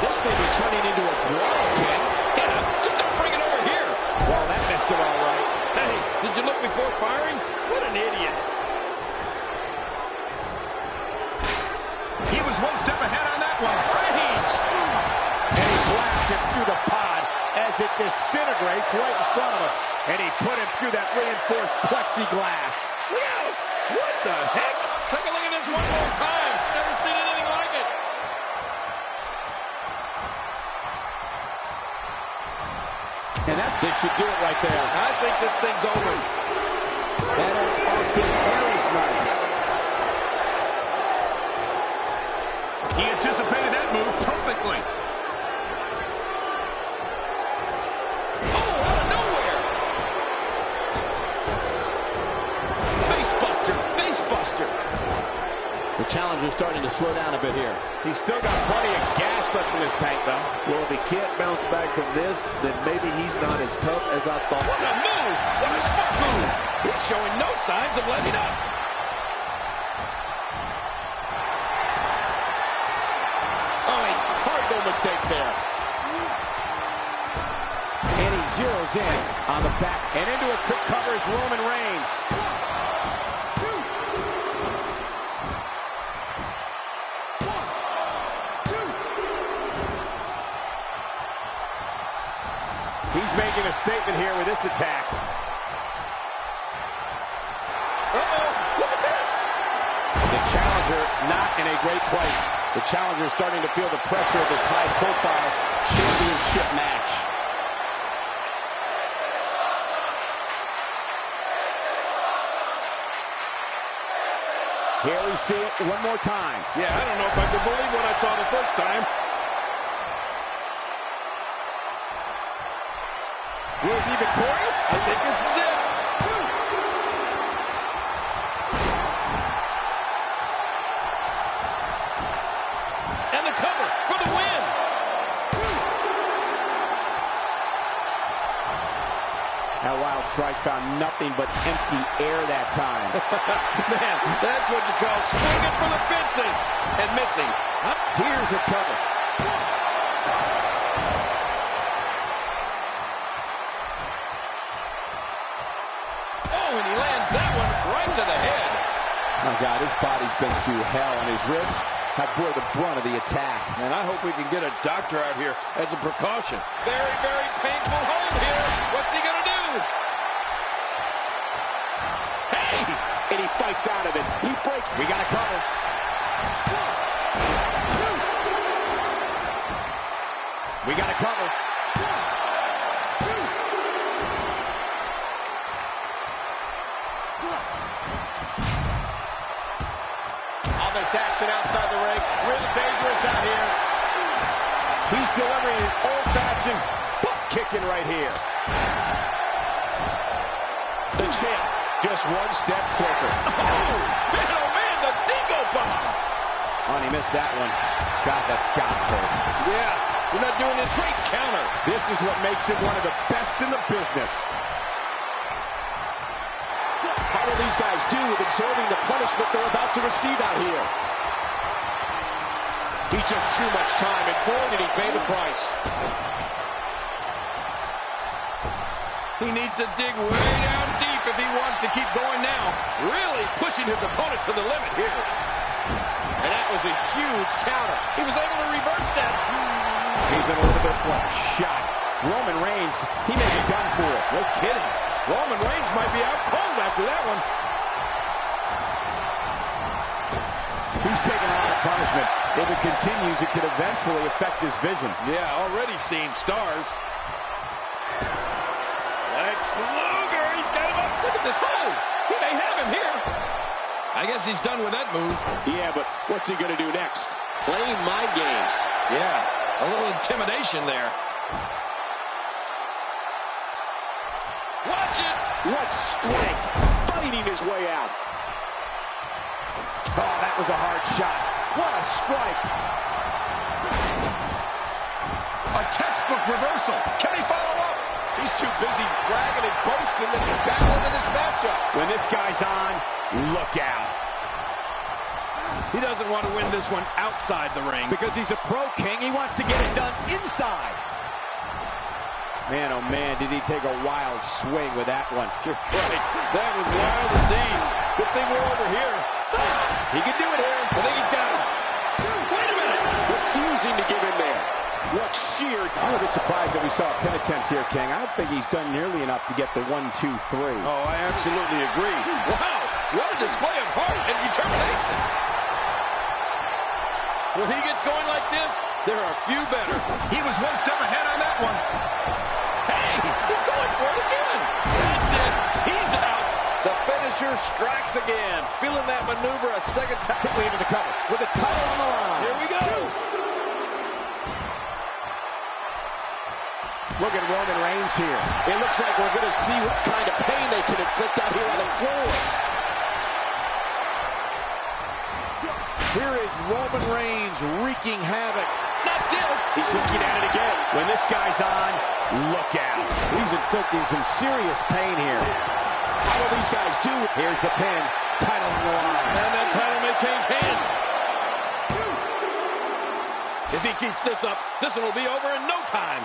This may be turning into a brawl, King. Yeah, just don't bring it over here. Well, that missed it all right. Hey, did you look before firing? What an idiot. was one step ahead on that one. Rage! And he blasts it through the pod as it disintegrates right in front of us. And he put him through that reinforced plexiglass. Look out! What the heck? Take a look at this one more time. Never seen anything like it. And this should do it right there. I think this thing's over. And it's Austin Aries night. He anticipated that move perfectly. Oh, out of nowhere! Facebuster, facebuster. The challenger's starting to slow down a bit here. He's still got plenty of gas left in his tank, though. Well, if he can't bounce back from this, then maybe he's not as tough as I thought. What a move! What a smart move! He's showing no signs of letting up. Oh, a cardinal mistake there. And he zeroes in on the back. And into a quick cover is Roman Reigns. He's making a statement here with this attack. Uh-oh, look at this! The challenger not in a great place. The challenger is starting to feel the pressure of this high-profile championship match. Here we see it one more time. Yeah, I don't know if I could believe what I saw the first time. Will he be victorious? I think this is it. And the cover for the win. That wild strike found nothing but empty air that time. Man, that's what you call swinging for the fences and missing. Here's a cover. Oh, and he lands that one right to the head. Oh, God, his body's been through hell, and his ribs have bore the brunt of the attack. And I hope we can get a doctor out here as a precaution. Very, very painful hold here. What's he going to do? Hey! And he fights out of it. He breaks. We got to cover. We got to cover. All this action outside the ring. Real dangerous out here. He's delivering an old-fashioned butt kicking right here. The champ just one step quicker. Oh, man, the dingo bomb. Oh, and he missed that one. God, that's got to hurt. Yeah, you're not doing it. Great counter. This is what makes him one of the best in the business. How will these guys do with absorbing the punishment they're about to receive out here? He took too much time, and boy, did he pay the price. He needs to dig way down deep if he wants to keep going now. Really pushing his opponent to the limit here. And that was a huge counter. He was able to reverse that. He's in a little bit of a shot. Roman Reigns, he may be done for. No kidding. Roman Reigns might be out cold after that one. He's taking a lot of punishment. If it continues, it could eventually affect his vision. Yeah, already seeing stars. Lex Luger, he's got him up. Look at this hold. He may have him here. I guess he's done with that move. Yeah, but what's he going to do next? Playing mind games. Yeah, a little intimidation there. Watch it. What strength, fighting his way out. Oh, that was a hard shot. What a strike. A textbook reversal. Can he follow up? He's too busy bragging and boasting that he battled in this matchup. When this guy's on, look out. He doesn't want to win this one outside the ring. Because he's a pro king, he wants to get it done inside. Man, oh man, did he take a wild swing with that one. You're right. That was wild indeed. Good thing we're over here. He can do it here. I think he's got him. refusing to give in there. What sheer... I'm a bit surprised that we saw a pin attempt here, King. I don't think he's done nearly enough to get the 1, 2, 3. Oh, I absolutely agree. Wow, what a display of heart and determination. When he gets going like this, there are a few better. He was one step ahead on that one. Hey, he's going for it again. That's it. He's out. The finisher strikes again. Feeling that maneuver a second time. Quickly into the cover with the title on the line. Here we go. Look at Roman Reigns here. It looks like we're going to see what kind of pain they can inflict out here on the floor. Here is Roman Reigns wreaking havoc. Not this. He's looking at it again. When this guy's on, look out. He's inflicting some serious pain here. How will these guys do? Here's the pin. Title on the line. And that title may change hands. If he keeps this up, this one will be over in no time.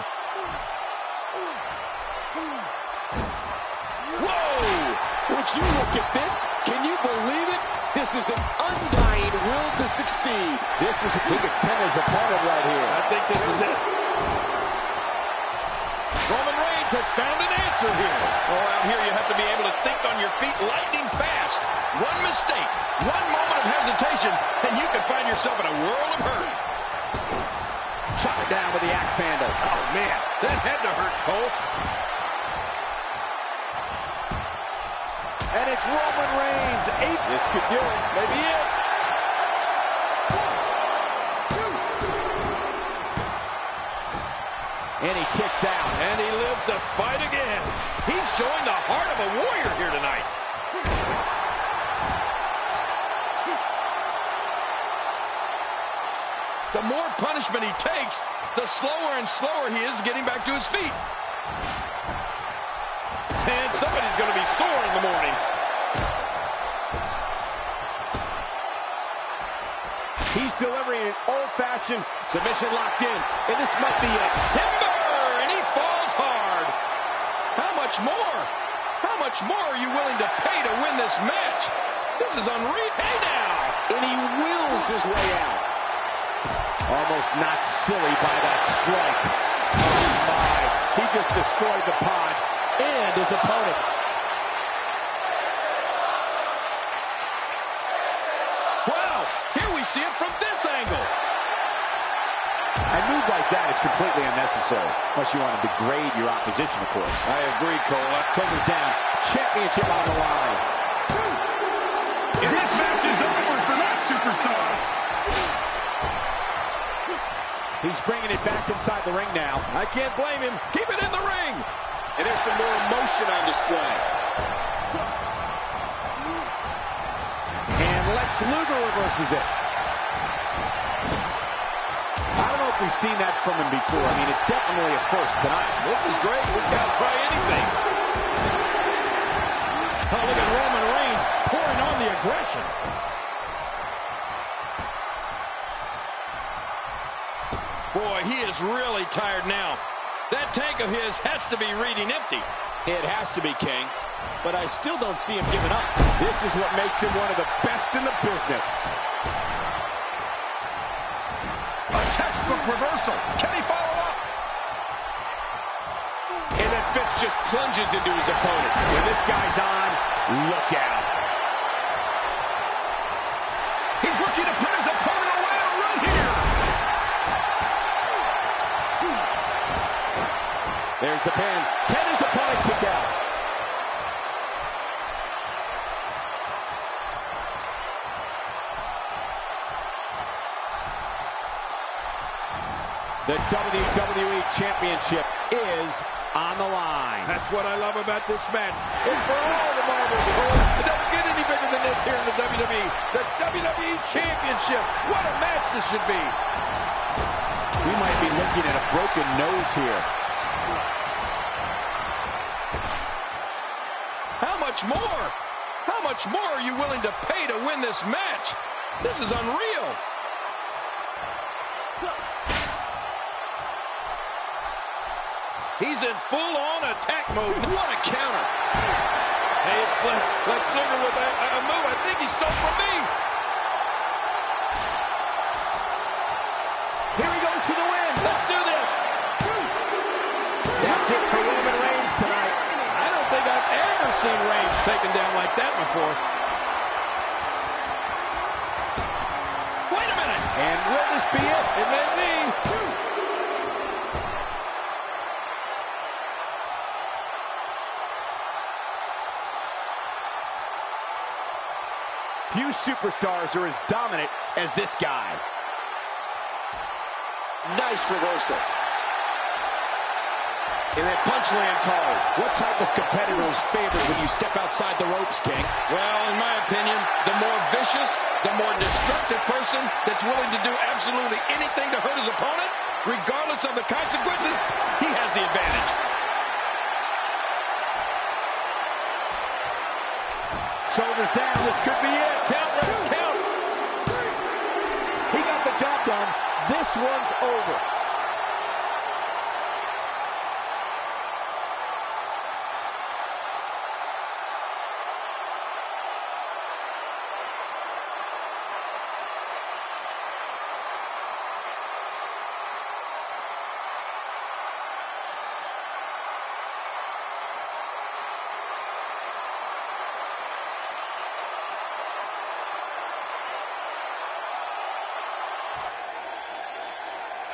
Whoa! Would you look at this? Can you believe it? This is an undying will to succeed. This is a big pin his opponent right here. I think this is it. Roman Reigns has found an answer here. Oh, out here you have to be able to think on your feet lightning fast. One mistake, one moment of hesitation, and you can find yourself in a world of hurt. Chop it down with the axe handle. Oh, man, that had to hurt, Cole. And it's Roman Reigns. This could do it. Maybe it. 1, 2. And he kicks out. And he lives to fight again. He's showing the heart of a warrior here tonight. The more punishment he takes, the slower and slower he is getting back to his feet. And somebody's going to be sore in the morning. He's delivering an old-fashioned submission locked in. And this might be it. Timber! And he falls hard. How much more? How much more are you willing to pay to win this match? This is unreal. Hey now! And he wills his way out. Almost knocked silly by that strike. Oh, my. He just destroyed the pod and his opponent. Wow! Here we see it from this angle. A move like that is completely unnecessary, unless you want to degrade your opposition, of course. I agree, Cole. Shoulders down. Championship on the line. And this match is over for that superstar. He's bringing it back inside the ring now. I can't blame him. Keep it in the ring. And there's some more emotion on display. And Lex Luger reverses it. I don't know if we've seen that from him before. I mean, it's definitely a first tonight. This is great. This guy will try anything. Oh, look at Roman Reigns pouring on the aggression. Boy, he is really tired now. That tank of his has to be reading empty. It has to be, King. But I still don't see him giving up. This is what makes him one of the best in the business. A textbook reversal. Can he follow up? And that fist just plunges into his opponent. When this guy's on, look out. He's looking to put his opponent away right here. There's the pin. Can his opponent kick out? The WWE Championship is on the line. That's what I love about this match. It's for all the marbles, Cole. It doesn't get any bigger than this here in the WWE. The WWE Championship. What a match this should be. We might be looking at a broken nose here. How much more? How much more are you willing to pay to win this match? This is unreal. He's in full-on attack mode. What a counter. Hey, it's Lex Luger with a move I think he stole from me. Here never seen Reigns taken down like that before. Wait a minute. And will this be it? It may be. Few superstars are as dominant as this guy. Nice reversal. And that punch lands hard. What type of competitor is favored when you step outside the ropes, King? Well, in my opinion, the more vicious, the more destructive person that's willing to do absolutely anything to hurt his opponent, regardless of the consequences, he has the advantage. Shoulders down, this could be it. Count, count. He got the job done. This one's over.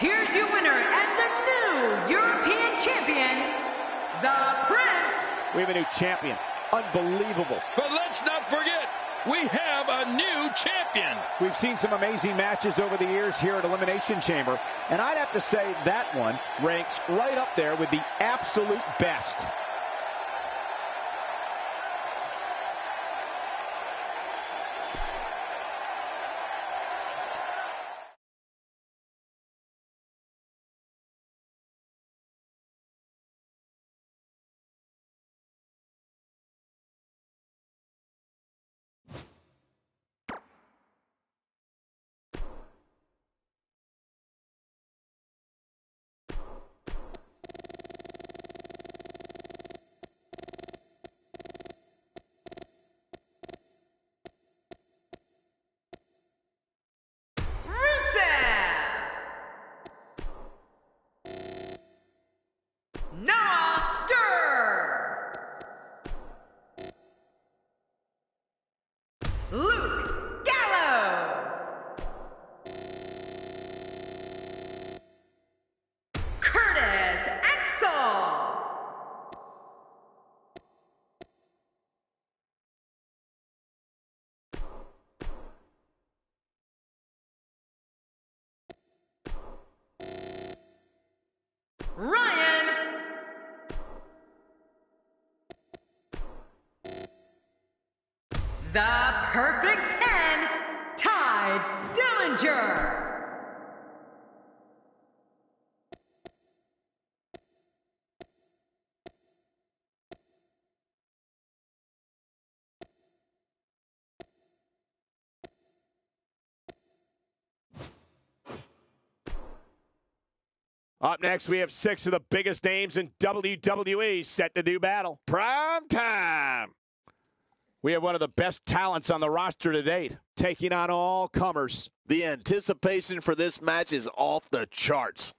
Here's your winner and the new European champion, the Prince. We have a new champion. Unbelievable. But let's not forget, we have a new champion. We've seen some amazing matches over the years here at Elimination Chamber, and I'd have to say that one ranks right up there with the absolute best. Luke Gallows. Curtis Axel. Ryan. The Perfect 10, Ty Dillinger. Up next, we have 6 of the biggest names in WWE set to do battle. Prime time. We have one of the best talents on the roster to date, taking on all comers. The anticipation for this match is off the charts.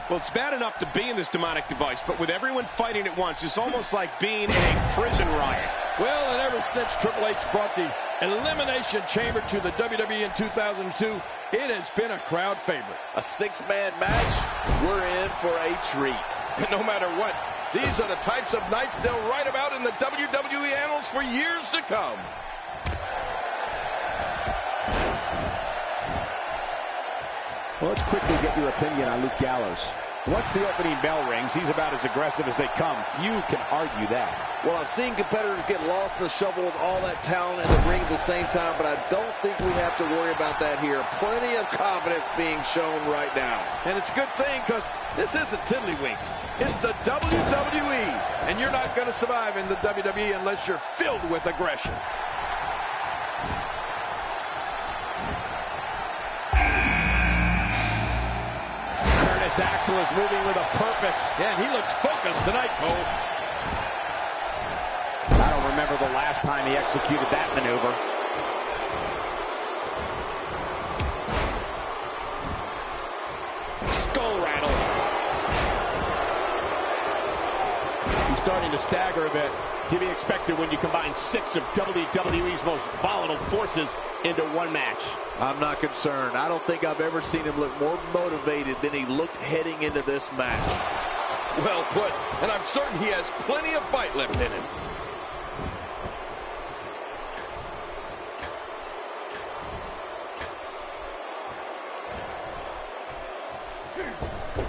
Well, it's bad enough to be in this demonic device, but with everyone fighting at once, it's almost like being in a prison riot. Well, and ever since Triple H brought the Elimination Chamber to the WWE in 2002, it has been a crowd favorite. A 6-man match, we're in for a treat. And no matter what, these are the types of nights they'll write about in the WWE annals for years to come. Well, let's quickly get your opinion on Luke Gallows. Once the opening bell rings, he's about as aggressive as they come. Few can argue that. Well, I've seen competitors get lost in the shuffle with all that talent in the ring at the same time, but I don't think we have to worry about that here. Plenty of confidence being shown right now. And it's a good thing, because this isn't tiddlywinks. It's the WWE, and you're not going to survive in the WWE unless you're filled with aggression. Axel is moving with a purpose. Yeah, and he looks focused tonight, Cole. I don't remember the last time he executed that maneuver. Skull rattle. He's starting to stagger a bit. To be expected when you combine 6 of WWE's most volatile forces into one match. I'm not concerned. I don't think I've ever seen him look more motivated than he looked heading into this match. Well put. And I'm certain he has plenty of fight left in him.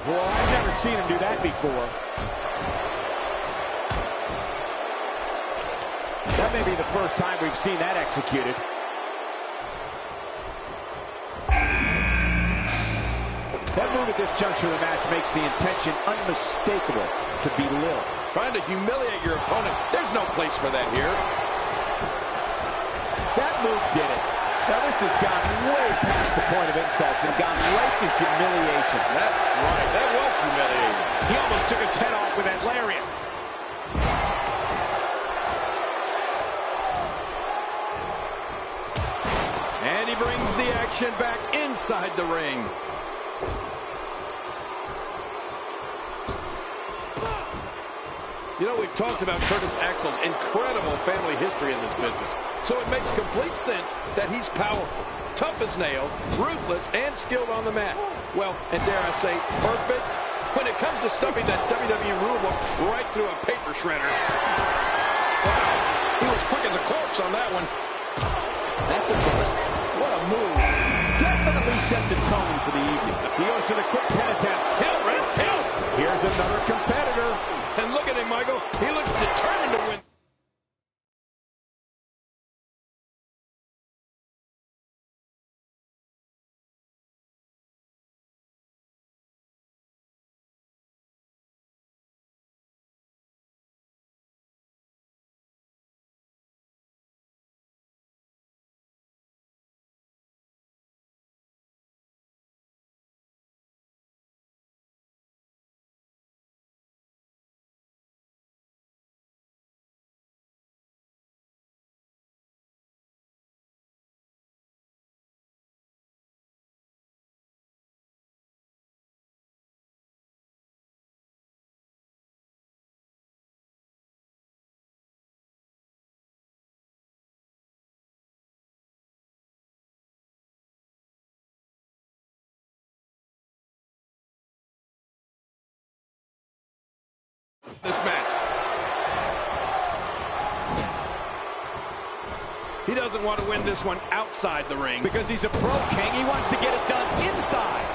Well, I've never seen him do that before. That may be the first time we've seen that executed. That move at this juncture of the match makes the intention unmistakable to belittle. Trying to humiliate your opponent. There's no place for that here. That move did it. Now this has gone way past the point of insults and gone right to humiliation. That's right. That was humiliating. He almost took his head off with that lariat. And he brings the action back inside the ring. You know, we've talked about Curtis Axel's incredible family history in this business, so it makes complete sense that he's powerful, tough as nails, ruthless, and skilled on the mat. Well, and dare I say, perfect when it comes to stuffing that WWE rulebook right through a paper shredder. Wow, he was quick as a corpse on that one. That's a burst. What a move. Definitely sets a tone for the evening. He goes to the quick pin attempt. Count, Ref, count. Here's another competitor. And look at him, Michael. He looks determined to win. This match. He doesn't want to win this one outside the ring. Because he's a pro king, he wants to get it done inside.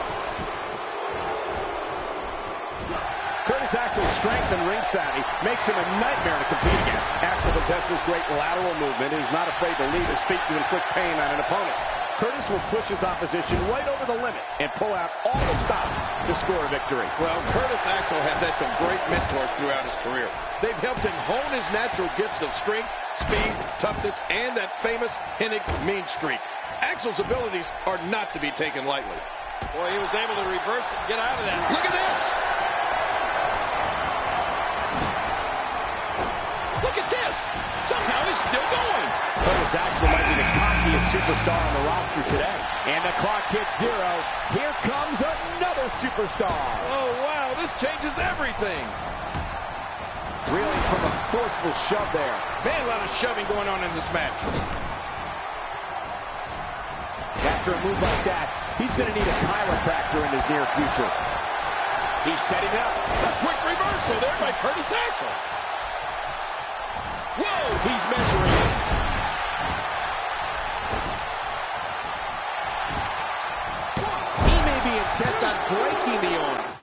Curtis Axel's strength and ring savvy makes him a nightmare to compete against. Axel possesses great lateral movement and is not afraid to leave his feet to inflict pain on an opponent. Curtis will push his opposition right over the limit and pull out all the stops to score a victory. Well, Curtis Axel has had some great mentors throughout his career. They've helped him hone his natural gifts of strength, speed, toughness, and that famous Hennig mean streak. Axel's abilities are not to be taken lightly. Boy, he was able to reverse it and get out of that. Look at this! Look at this! Somehow he's still going! Curtis Axel might be the cockiest superstar on the roster today. And the clock hits 0. Here comes another superstar. Oh, wow, this changes everything. Reeling from a forceful shove there. Man, a lot of shoving going on in this match. After a move like that, he's going to need a chiropractor in his near future. He's setting up. A quick reversal there by Curtis Axel. Whoa! He's measuring it. He may be intent on breaking the arm.